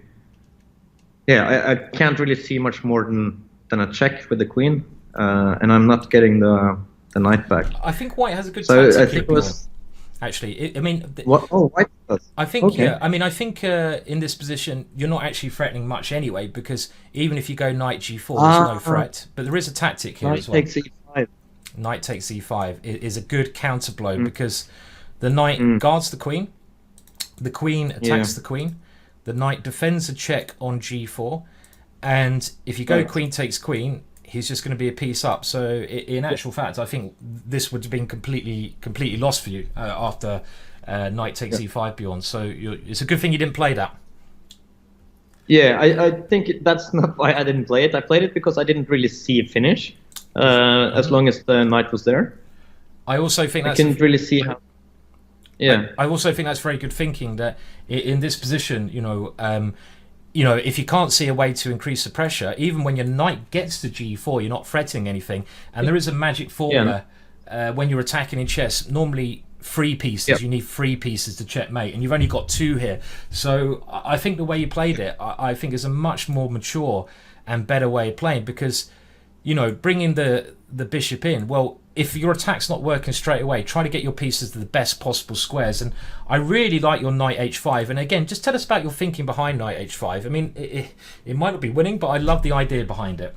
Yeah, I can't really see much more than a check with the queen, and I'm not getting the knight back. I think White has a good So tactic I here, think it was. actually. I mean, What? Oh, white does. I think Okay. yeah. I mean, I think in this position you're not actually threatening much anyway, because even if you go knight g4, there's no threat. But there is a tactic here Knight as well. takes e5. Knight takes e5 is a good counter blow because the knight guards the queen attacks the queen, the knight defends a check on g4, and if you go queen takes queen, he's just going to be a piece up. So in actual fact, I think this would have been completely lost for you after knight takes e5, Bjorn. So it's a good thing you didn't play that. Yeah, I think that's not why I didn't play it. I played it because I didn't really see a finish, as long as the knight was there. I also think I couldn't really see how. Yeah. I also think that's very good thinking that in this position, if you can't see a way to increase the pressure, even when your knight gets to g4, you're not threatening anything. And there is a magic formula when you're attacking in chess. Normally, 3 pieces. You need 3 pieces to checkmate, and you've only got 2 here. So I think the way you played it, I think is a much more mature and better way of playing, because bringing the bishop in, well, if your attack's not working straight away, try to get your pieces to the best possible squares. And I really like your knight h5. And again, just tell us about your thinking behind knight h5. I mean, it might not be winning, but I love the idea behind it.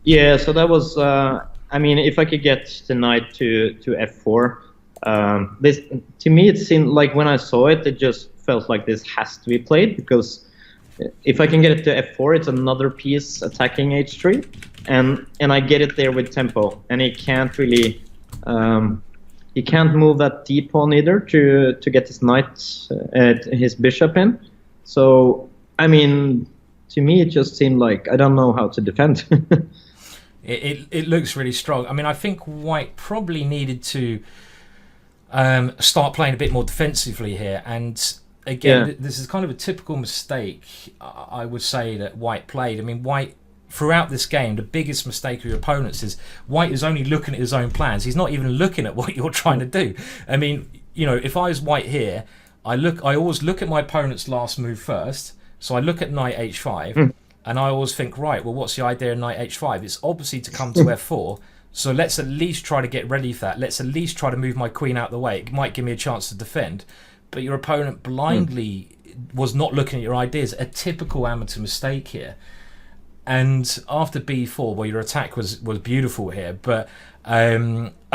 Yeah, so that was. I mean, if I could get the knight to f4, this, to me, it seemed like when I saw it, it just felt like this has to be played, because if I can get it to f4, it's another piece attacking h3, and I get it there with tempo, and he can't really, he can't move that d pawn either to get his knight, his bishop in. So I mean, to me, it just seemed like I don't know how to defend. It looks really strong. I mean, I think White probably needed to start playing a bit more defensively here, and again, this is kind of a typical mistake, I would say, that White played. I mean, White, throughout this game, the biggest mistake of your opponents is White is only looking at his own plans. He's not even looking at what you're trying to do. I mean, if I was White here, I always look at my opponent's last move first. So I look at knight h5, and I always think, right, well, what's the idea of knight h5? It's obviously to come to f4. So let's at least try to get ready for that. Let's at least try to move my queen out the way. It might give me a chance to defend. But your opponent blindly was not looking at your ideas. A typical amateur mistake here. And after b4, well, your attack was beautiful here. But I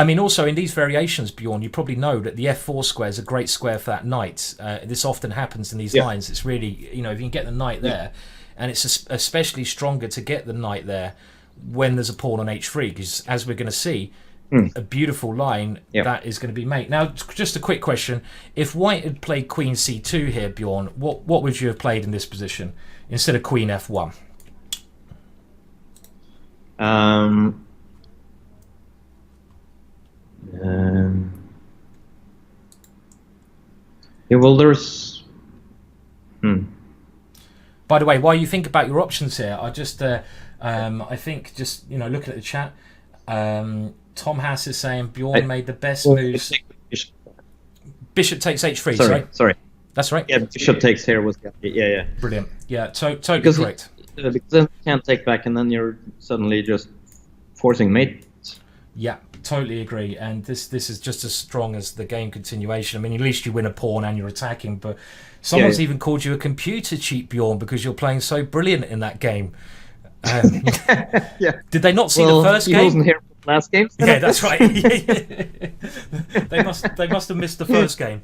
mean, also in these variations, Bjorn, you probably know that the f4 square is a great square for that knight. This often happens in these lines. It's really, if you can get the knight there, and it's especially stronger to get the knight there when there's a pawn on h3, because as we're going to see, a beautiful line that is going to be made. Now, just a quick question: if White had played queen c2 here, Bjorn, what would you have played in this position instead of queen f1? Yeah, well, there's. By the way, while you think about your options here, I just, I think just looking at the chat, Tom Hass is saying Bjorn made the best moves. Bishop takes h3. Sorry. That's right. Yeah, bishop takes here was yeah. Brilliant. Yeah, totally correct. Because then you can't take back, and then you're suddenly just forcing mate. Yeah, totally agree. And this is just as strong as the game continuation. I mean, at least you win a pawn and you're attacking. But someone's even called you a computer cheat, Bjorn, because you're playing so brilliant in that game. Yeah. Did they not see the first game? He wasn't here for the last game. Yeah, that's right. They must have missed the first game.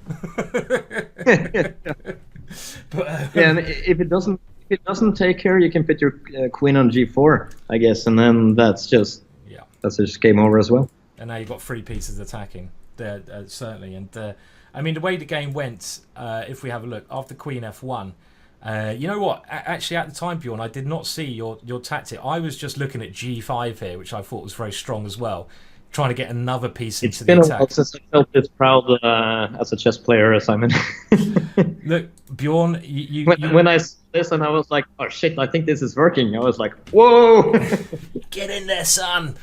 But, and if it doesn't take here, you can put your queen on g4, I guess, and then that's just game over as well. And now you've got 3 pieces attacking there, certainly. And I mean, the way the game went, if we have a look after queen f1. You know what? Actually, at the time, Bjorn, I did not see your tactic. I was just looking at g5 here, which I thought was very strong as well, trying to get another piece into the attack. It's been a while since I felt this proud as a chess player, Simon. Look, Bjorn, when I saw this and I was like, oh shit, I think this is working. I was like, whoa! Get in there, son!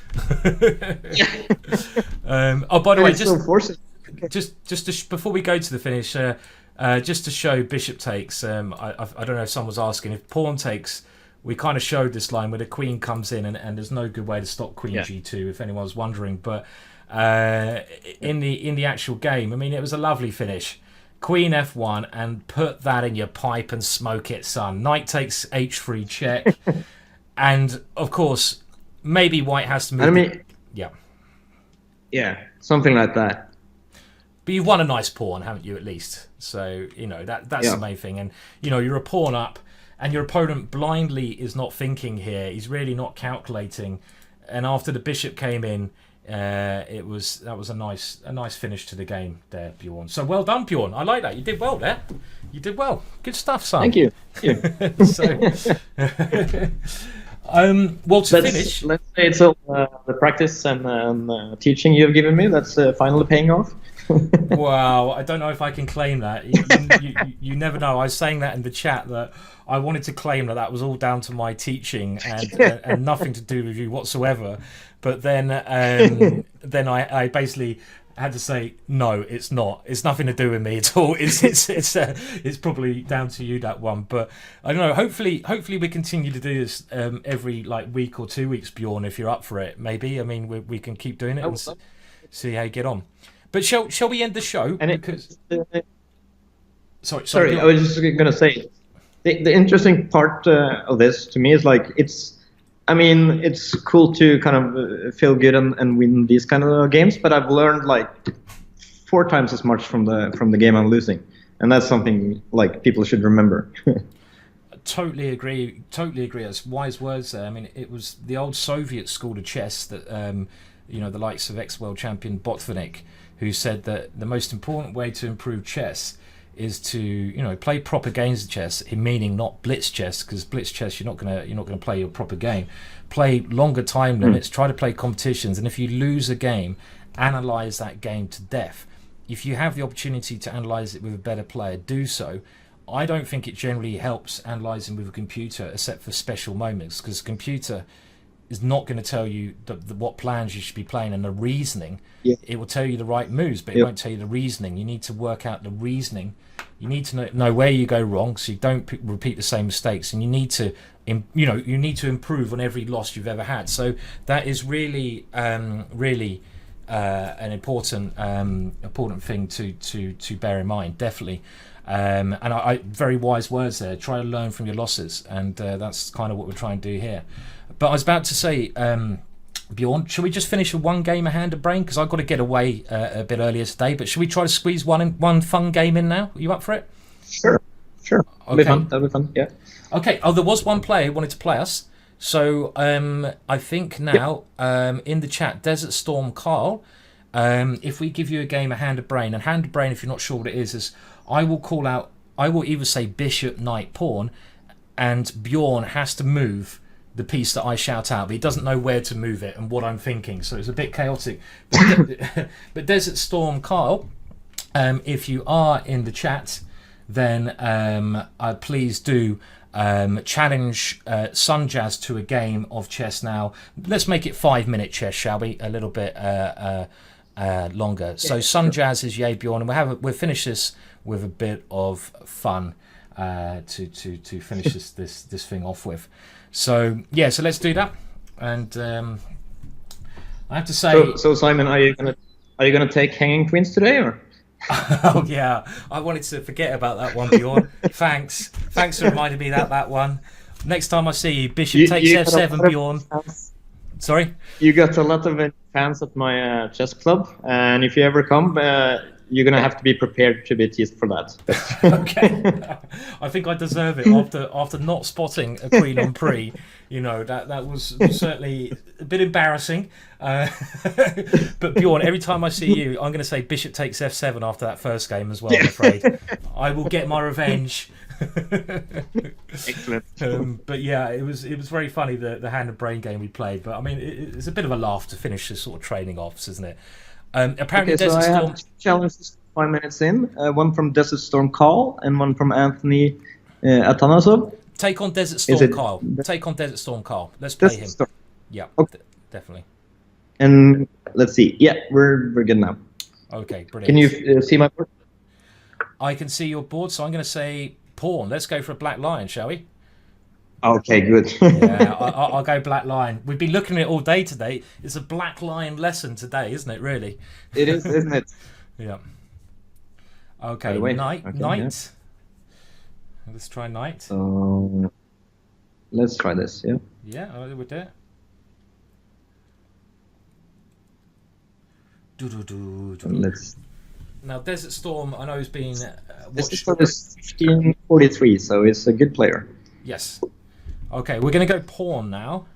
Oh, by the way, just before we go to the finish, just to show bishop takes, I don't know if someone's asking, if pawn takes, we kind of showed this line where the queen comes in and there's no good way to stop queen g2, if anyone's wondering. But in the actual game, I mean, it was a lovely finish. Queen f1 and put that in your pipe and smoke it, son. Knight takes h3 check. And, of course, maybe white has to move. Yeah, something like that. But you've won a nice pawn, haven't you, at least? So, that's the main thing. And, you're a pawn up, and your opponent blindly is not thinking here. He's really not calculating. And after the bishop came in, that was a nice finish to the game there, Bjorn. So well done, Bjorn. I like that. You did well there. You did well. Good stuff, son. Thank you. Well, to finish, let's say it's all the practice and teaching you've given me that's finally paying off. Wow, I don't know if I can claim that. You never know. I was saying that in the chat that I wanted to claim that was all down to my teaching and nothing to do with you whatsoever. But then I basically had to say no, it's not. It's nothing to do with me at all. It's probably down to you, that one. But I don't know. Hopefully we continue to do this every week or 2 weeks, Bjorn. If you're up for it, maybe. I mean, we can keep doing it and see how you get on. But shall we end the show? Sorry. I was just going to say the interesting part of this to me is it's cool to kind of feel good and win these kind of games, but I've learned 4 times as much from the game I'm losing, and that's something people should remember. Totally agree. That's wise words there. I mean, it was the old Soviet school of chess that the likes of ex-world champion Botvinnik, who said that the most important way to improve chess is to play proper games of chess, meaning not blitz chess, because blitz chess you're not gonna play your proper game. Play longer time limits, try to play competitions, and if you lose a game, analyze that game to death. If you have the opportunity to analyze it with a better player, do so. I don't think it generally helps analyzing with a computer, except for special moments, because a computer is not going to tell you what plans you should be playing and the reasoning. It will tell you the right moves, but it won't tell you the reasoning. You need to work out the reasoning. You need to know where you go wrong, so you don't repeat the same mistakes, and you need to improve on every loss you've ever had. So that is really an important thing to bear in mind, definitely. And I very wise words there. Try to learn from your losses, and that's kind of what we're trying to do here. But I was about to say, Bjorn, should we just finish with one game of Hand of Brain? Because I've got to get away a bit earlier today. But should we try to squeeze one fun game in now? Are you up for it? Sure. Okay. That'll be fun. Yeah. Okay. Oh, there was one player who wanted to play us. So I think now in the chat, Desert Storm Carl, if we give you a game of Hand of Brain, and Hand of Brain, if you're not sure what it is I will call out. I will either say Bishop, Knight, Pawn, and Bjorn has to move the piece that I shout out, but he doesn't know where to move it and what I'm thinking, so it's a bit chaotic. But Desert Storm Kyle, if you are in the chat, then please do challenge Sunjazz to a game of chess now. Let's make it 5-minute chess, shall we? A little bit longer. So Sunjazz is YayBjorn, and we'll finish this with a bit of fun to finish this thing off with. So yeah, so let's do that. And I have to say, so Simon, are you gonna take hanging queens today, or? Oh yeah, I wanted to forget about that one, Bjorn. Thanks for reminding me that one. Next time I see you, Bishop takes f7, Bjorn. Sorry? You got a lot of fans at my chess club, and if you ever come, you're gonna have to be prepared to be teased for that. Okay, I think I deserve it after not spotting a queen on pre. You know, that was certainly a bit embarrassing. But Bjorn, every time I see you, I'm going to say Bishop takes f7 after that first game as well. I'm afraid I will get my revenge. Excellent. But yeah, it was very funny the hand and brain game we played. But I mean, it's a bit of a laugh to finish this sort of training off, isn't it? Apparently, okay, so I have two challenges 5 minutes in. One from Desert Storm Call and one from Anthony Atanasov. Take on Desert Storm Carl. Take on Desert Storm Carl. Let's play him. Yeah, okay. Definitely. And let's see. Yeah, we're good now. Okay, brilliant. Can you see my board? I can see your board, so I'm going to say pawn. Let's go for a black lion, shall we? Okay, good. Yeah, I'll go black lion. We've been looking at it all day today. It's a black lion lesson today, isn't it, really? It is, isn't it? Yeah. Okay, knight. Okay, knight. Yeah. Let's try knight. So, let's try this, yeah? Yeah, we'll do it. Let's... Now, Desert Storm, I know, has been This is for this 1543, so it's a good player. Yes. Okay, we're going to go pawn now.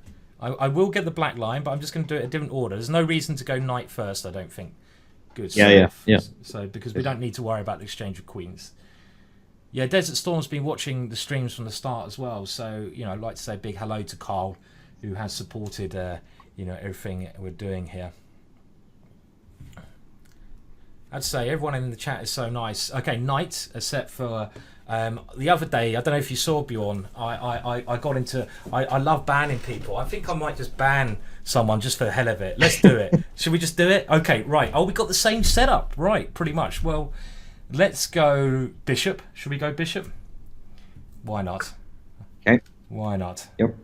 I will get the black line, but I'm just going to do it in a different order. There's no reason to go knight first, I don't think. Good stuff. Yeah. So, because we don't need to worry about the exchange of queens. Yeah, Desert Storm's been watching the streams from the start as well. So, you know, I'd like to say a big hello to Carl, who has supported, you know, everything we're doing here. I'd say everyone in the chat is so nice. Okay, knight, except for the other day, I don't know if you saw, Bjorn, I got into, I love banning people. I think I might just ban someone just for the hell of it. Let's do it. Should we just do it? Okay, right. Oh, we got the same setup. Right, pretty much. Well, let's go bishop. Should we go bishop? Why not? Okay. Why not? Yep.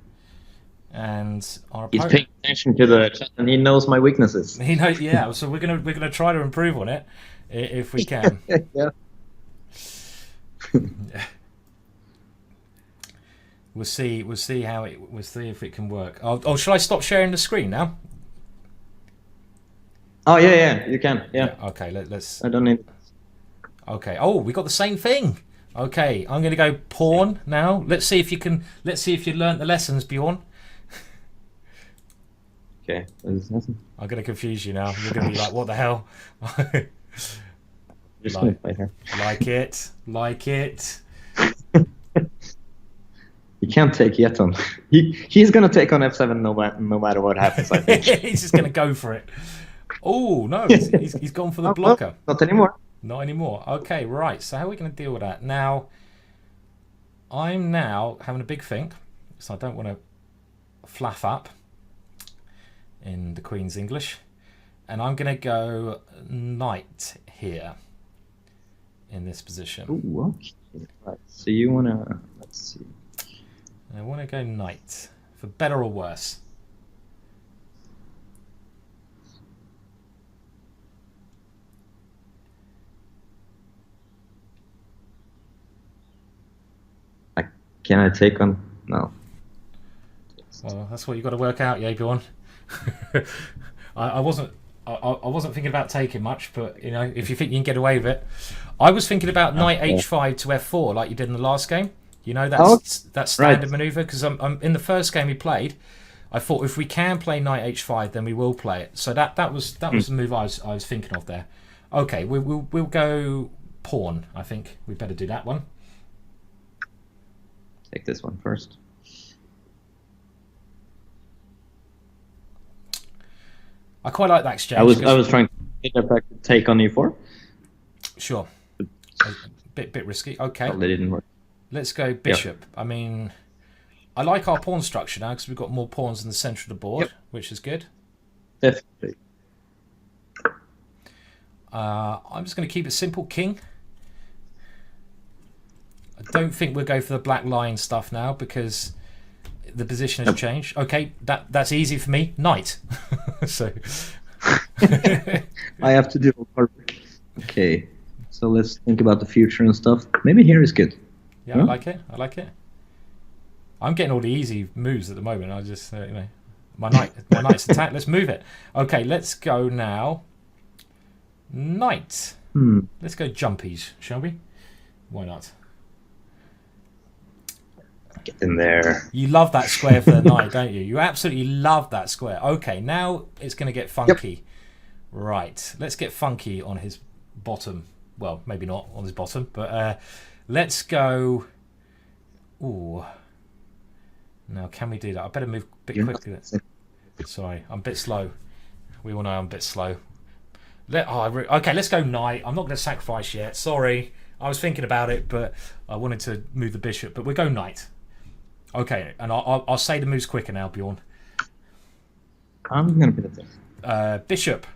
And our he's paying attention to the chat and he knows my weaknesses. He knows, yeah. So we're gonna try to improve on it if we can. Yeah. We'll see if it can work. Oh, shall I stop sharing the screen now? Oh yeah, you can. Yeah. Okay, let's. I don't need. Okay. Oh, we got the same thing. Okay, I'm gonna go pawn now. Let's see if you can. Let's see if you learnt the lessons, Bjorn. Okay, there's nothing. I'm gonna confuse you now. You're gonna be like, what the hell? Just gonna play her. Like it. He can't take yet on. He's gonna take on f7 no matter what happens. I think he's just gonna go for it. Oh no, he's gone for the blocker. No, not anymore. Not anymore. Okay, right. So how are we gonna deal with that now? I'm now having a big think, so I don't want to fluff up in the Queen's English, and I'm gonna go knight here in this position. Ooh, okay. Right. So you wanna, let's see. I want to go knight, for better or worse. Can I take on? No. Well, that's what you've got to work out, YayBjorn. I wasn't thinking about taking much, but you know, if you think you can get away with it, I was thinking about knight h5 to f4, like you did in the last game. You know, that's standard maneuver, because I'm in the first game we played. I thought if we can play knight h5, then we will play it. So that was the move I was thinking of there. Okay, we'll go pawn. I think we better do that one. Take this one first. I quite like that exchange. I was trying to get that back to take on e4. Sure. A bit risky. Okay. Well, they didn't work. let's go bishop. I mean, I like our pawn structure now because we've got more pawns in the centre of the board, which is good. Definitely. I'm just going to keep it simple. King. I don't think we'll go for the black line stuff now because the position has changed. Okay, that's easy for me. Knight. So I have to do hard work. Okay, so let's think about the future and stuff. Maybe here is good. Yeah, I like it. I like it. I'm getting all the easy moves at the moment. I just, you know, my knight's attack. Let's move it. Okay, let's go now. Knight. Let's go jumpies, shall we? Why not? Get in there. You love that square for the knight, don't you? You absolutely love that square. Okay, now it's going to get funky. Yep. Right, let's get funky on his bottom. Well, maybe not on his bottom, but let's go. Ooh. Now, can we do that? I better move a bit quickly. Sorry, I'm a bit slow. We all know I'm a bit slow. Okay, let's go knight. I'm not going to sacrifice yet. Sorry. I was thinking about it, but I wanted to move the bishop. But we'll go knight. Okay, and I'll say the moves quicker now, Bjorn. I'm going to put it there. Bishop.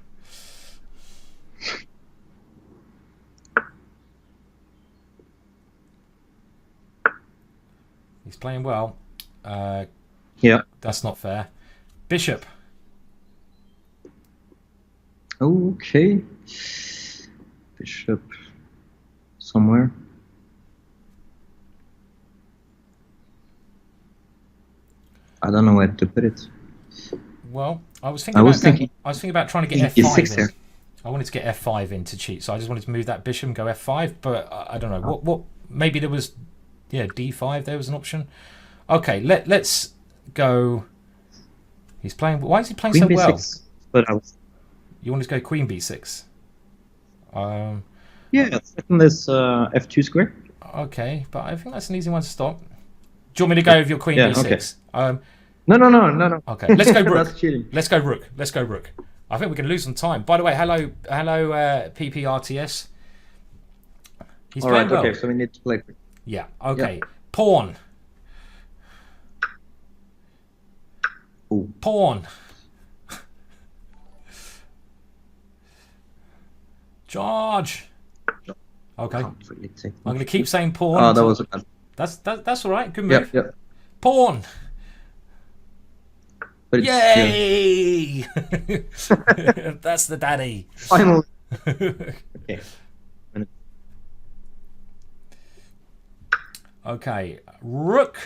He's playing well. Yeah. That's not fair. Bishop. Okay. Bishop somewhere. I don't know where to put it. Well, I was thinking about trying to get F5 in. I wanted to get F5 in to cheat, so I just wanted to move that bishop and go F5, but I don't know. What maybe there was D5 there was an option. Okay, let's go. He's playing. Why is he playing Queen so B6, well? You want to go Queen B6? Yeah, second this F2 square. Okay, but I think that's an easy one to stop. Do you want me to go with your Queen B6? Okay. No. Okay, let's go Rook. That's cheating. Let's go Rook. I think we can lose some time. By the way, hello, PPRTS. He's all playing right. well. Okay, so we need to play. Yeah. Okay. Yep. Pawn. Ooh. Pawn. Charge. Okay. I'm going to keep saying pawn. Oh, that was a... That's all right. Good move. Yep. Pawn. But yay! That's the daddy. Finally. Okay. Okay. Rook.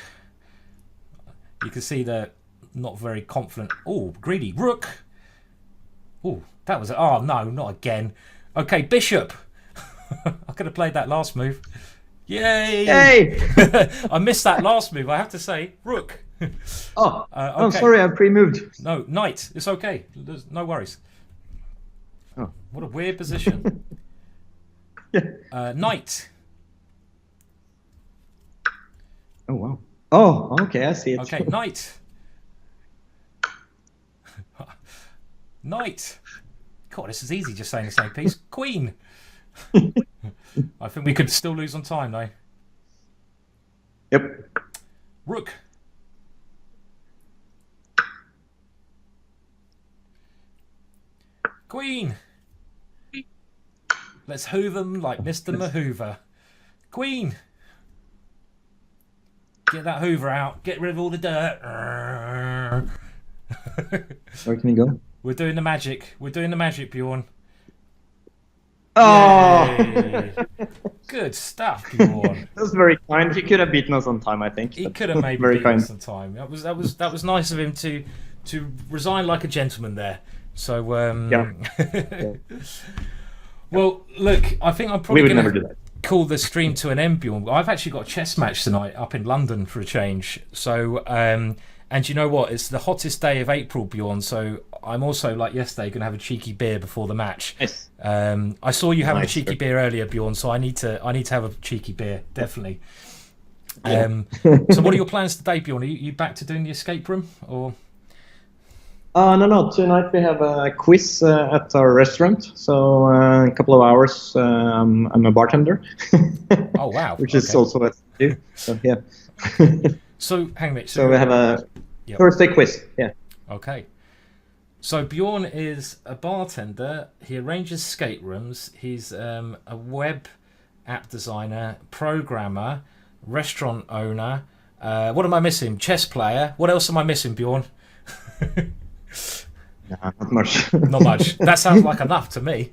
You can see they're not very confident. Oh, greedy. Rook. Oh, that was... Oh, no, not again. Okay, bishop. I could have played that last move. Yay! Yay! I missed that last move, I have to say. Rook. Oh, okay. Oh, sorry, I pre-moved. No, knight. It's okay. There's no worries. Oh. What a weird position. Yeah. Knight. Oh, wow. Oh, okay, I see it. Okay, knight. Knight. God, this is easy just saying the same piece. Queen. I think we could still lose on time, though. Yep. Rook. Queen. Let's hoover them like Mr. Mahoover. Queen. Get that hoover out. Get rid of all the dirt. Where can we go? We're doing the magic. We're doing the magic, Bjorn. Oh! Yay. Good stuff, Bjorn. That was very kind. He could have beaten us on time, I think. He could have maybe beaten us on time. That was nice of him to resign like a gentleman there. So yeah. Well, look, I think I'm probably never going to call the stream to an end, Bjorn. I've actually got a chess match tonight up in London for a change. So and you know what? It's the hottest day of April, Bjorn. So I'm also, like yesterday, going to have a cheeky beer before the match. Nice. I saw you having a cheeky beer earlier, Bjorn. So I need to have a cheeky beer, definitely. So what are your plans today, Bjorn? Are you back to doing the escape room, or? No. Tonight we have a quiz at our restaurant. So a couple of hours. I'm a bartender. Oh wow. Which is Okay. also what I do. So yeah. So hang on a minute. So we have a Yep. Thursday quiz. Yeah. Okay. So Bjorn is a bartender. He arranges skate rooms. He's a web app designer, programmer, restaurant owner. What am I missing? Chess player. What else am I missing, Bjorn? Nah, not much. Not much. That sounds like enough to me.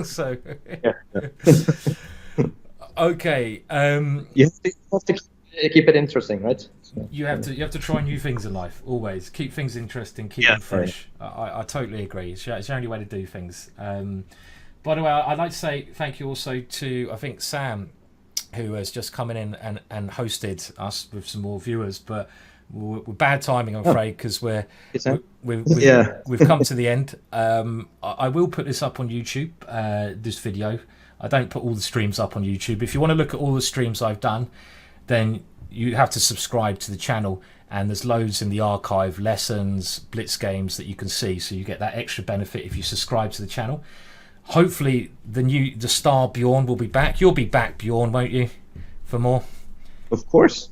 So, Yeah. okay. You have to keep it interesting, right? So, You have to try new things in life. Always keep things interesting, keep them fresh. I totally agree. It's the only way to do things. By the way, I'd like to say thank you also to I think Sam, who has just come in and hosted us with some more viewers, but we're bad timing, I'm afraid, because we've come to the end. I will put this up on YouTube, this video. I don't put all the streams up on YouTube. If you want to look at all the streams I've done, then you have to subscribe to the channel, and there's loads in the archive, lessons, blitz games that you can see, so you get that extra benefit if you subscribe to the channel. Hopefully the star Bjorn will be back. You'll be back, Bjorn, won't you, for more? Of course.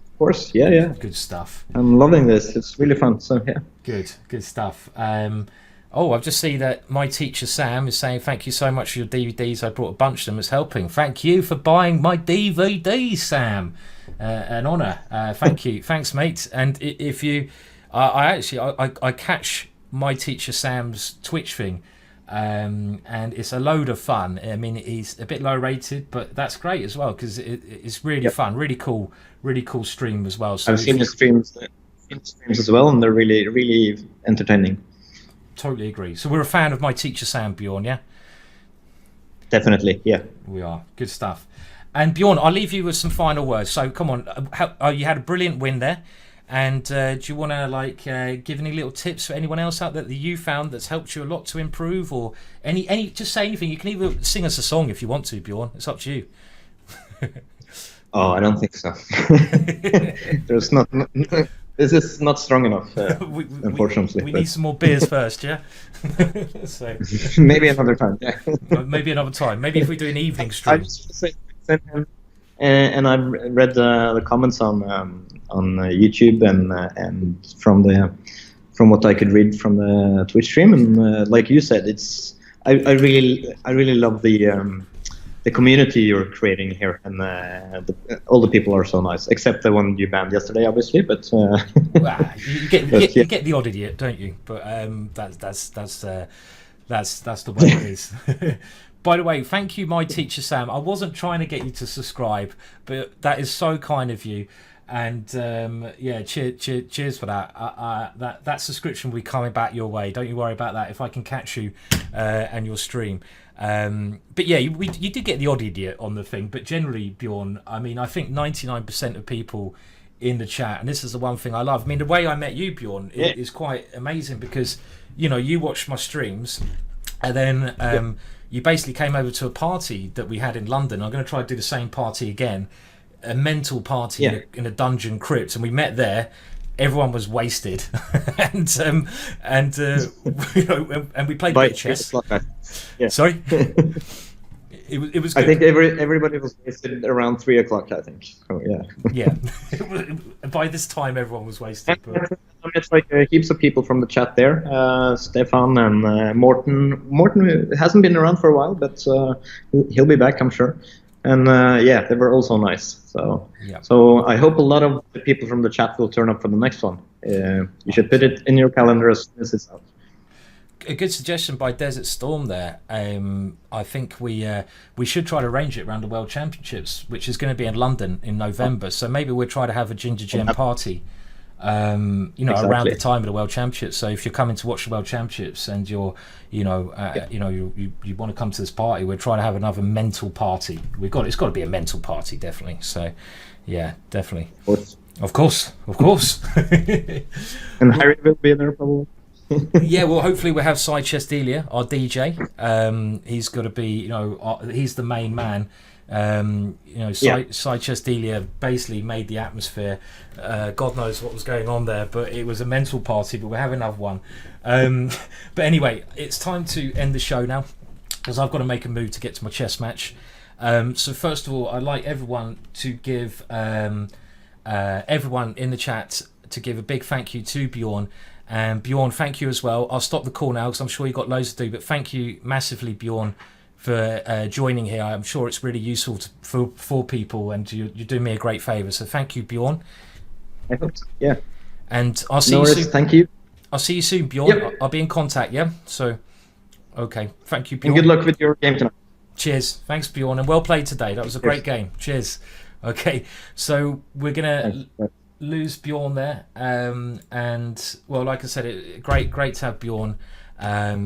Yeah. Good stuff. I'm loving this. It's really fun. So yeah. Good stuff. I've just seen that my teacher Sam is saying thank you so much for your DVDs. I brought a bunch of them. It's helping. Thank you for buying my DVDs, Sam. An honour. Thank you. Thanks, mate. And if you, I catch my teacher Sam's Twitch thing, and it's a load of fun. I mean, he's a bit low rated, but that's great as well because it's really fun, really cool stream as well. So I've seen his streams as well, and they're really, really entertaining. Totally agree. So we're a fan of my teacher Sam, Bjorn, yeah? Definitely, yeah. We are. Good stuff. And Bjorn, I'll leave you with some final words. So come on, you had a brilliant win there. And do you want to give any little tips for anyone else out there that you found that's helped you a lot to improve, or any just say anything? You can even sing us a song if you want to, Bjorn. It's up to you. Oh, I don't think so. There's not. This is not strong enough, unfortunately. We need some more beers first, yeah? So maybe another time, yeah. Maybe another time. Maybe if we do an evening stream. I just say, and I've read the comments on YouTube and from what I could read from the Twitch stream, and like you said, I really love the community you're creating here, and all the people are so nice, except the one you banned yesterday, obviously. But well, you get the odd idiot, don't you? But that's the way it is. By the way, thank you, my teacher Sam. I wasn't trying to get you to subscribe, but that is so kind of you. And cheers for that. That subscription will be coming back your way. Don't you worry about that. If I can catch you and your stream. But yeah, you did get the odd idiot on the thing. But generally, Bjorn, I mean, I think 99% of people in the chat, and this is the one thing I love. I mean, the way I met you, Bjorn, is quite amazing because you watched my streams, and then you basically came over to a party that we had in London. I'm going to try to do the same party again. A mental party in a dungeon crypt, and we met there. Everyone was wasted, and we played a bit of chess. Sorry, it was. Good. I think everybody was wasted around 3 o'clock. I think. So, yeah. Yeah. By this time, everyone was wasted. But... It's like heaps of people from the chat there. Stefan and Morten. Morten hasn't been around for a while, but he'll be back, I'm sure. And they were also nice. So I hope a lot of the people from the chat will turn up for the next one. You should put it in your calendar as soon as it's out. A good suggestion by Desert Storm there. I think we should try to arrange it around the World Championships, which is going to be in London in November. So maybe we'll try to have a GingerGM party. Exactly. Around the time of the World Championships. So if you're coming to watch the World Championships and you want to come to this party, we're trying to have another mental party. It's got to be a mental party, definitely. So, yeah, definitely. Of course. And Harry will be there probably. Yeah, well, hopefully we'll have Side Chest Delia, our DJ. He's got to be, he's the main man. Side chest Delia basically made the atmosphere. God knows what was going on there, but it was a mental party. But we're having another one. But anyway, it's time to end the show now, because I've got to make a move to get to my chess match. So first of all, I'd like everyone to give everyone in the chat to give a big thank you to Bjorn. And Bjorn, thank you as well. I'll stop the call now because I'm sure you've got loads to do, but thank you massively, Bjorn, for joining here. I'm sure it's really useful for people, and you're doing me a great favour. So thank you, Bjorn. I hope so. Yeah. And I'll see you soon. Thank you. I'll see you soon, Bjorn. Yep. I'll be in contact, yeah? So, okay. Thank you, Bjorn. And good luck with your game tonight. Cheers. Thanks, Bjorn, and well played today. That was a great game. Cheers. Okay, so we're going to lose Bjorn there. And, well, like I said, great to have Bjorn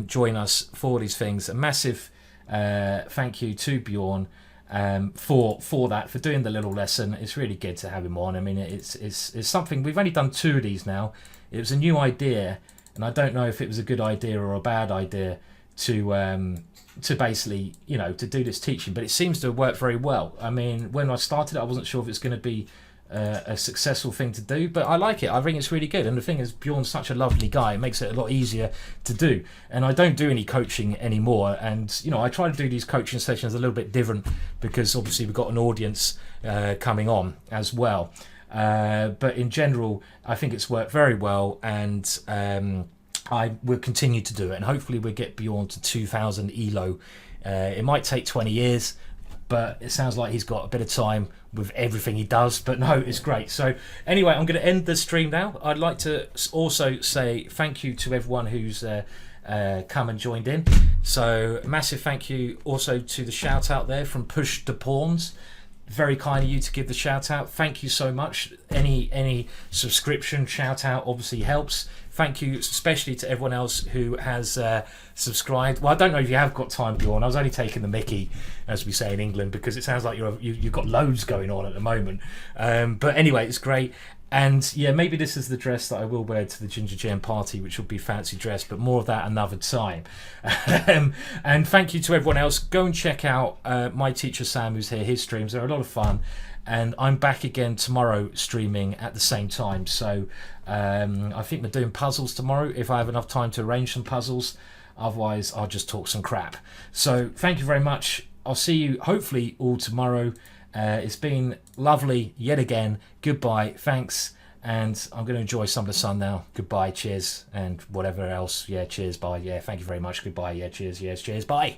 join us for all these things. A massive thank you to Bjorn for that, for doing the little lesson. It's really good to have him on. I mean, it's something. We've only done 2 of these now. It was a new idea, and I don't know if it was a good idea or a bad idea to basically, to do this teaching, but it seems to have worked very well. I mean, when I started, I wasn't sure if it's going to be a successful thing to do, but I like it. I think it's really good. And the thing is, Bjorn's such a lovely guy. It makes it a lot easier to do. And I don't do any coaching anymore. And, I try to do these coaching sessions a little bit different because obviously we've got an audience coming on as well. But in general, I think it's worked very well, and I will continue to do it. And hopefully we'll get Bjorn to 2,000 ELO. It might take 20 years, but it sounds like he's got a bit of time with everything he does. But no, it's great. So anyway, I'm going to end the stream now. I'd like to also say thank you to everyone who's come and joined in. So massive thank you also to the shout out there from Push to Pawns. Very kind of you to give the shout out. Thank you so much. Any subscription shout out obviously helps. Thank you especially to everyone else who has subscribed. Well, I don't know if you have got time, Bjorn. I was only taking the mickey, as we say in England, because it sounds like you've got loads going on at the moment. But anyway, it's great. And yeah, maybe this is the dress that I will wear to the GingerGM party, which will be fancy dress, but more of that another time. And thank you to everyone else. Go and check out my teacher Sam, who's here. His streams, they're a lot of fun. And I'm back again tomorrow streaming at the same time. So I think we're doing puzzles tomorrow, if I have enough time to arrange some puzzles. Otherwise, I'll just talk some crap. So thank you very much. I'll see you hopefully all tomorrow. It's been lovely yet again. Goodbye, thanks, and I'm going to enjoy some of the sun now. Goodbye, cheers, and whatever else. Yeah, cheers, bye. Yeah, thank you very much. Goodbye. Yeah, cheers. Yes, cheers, bye.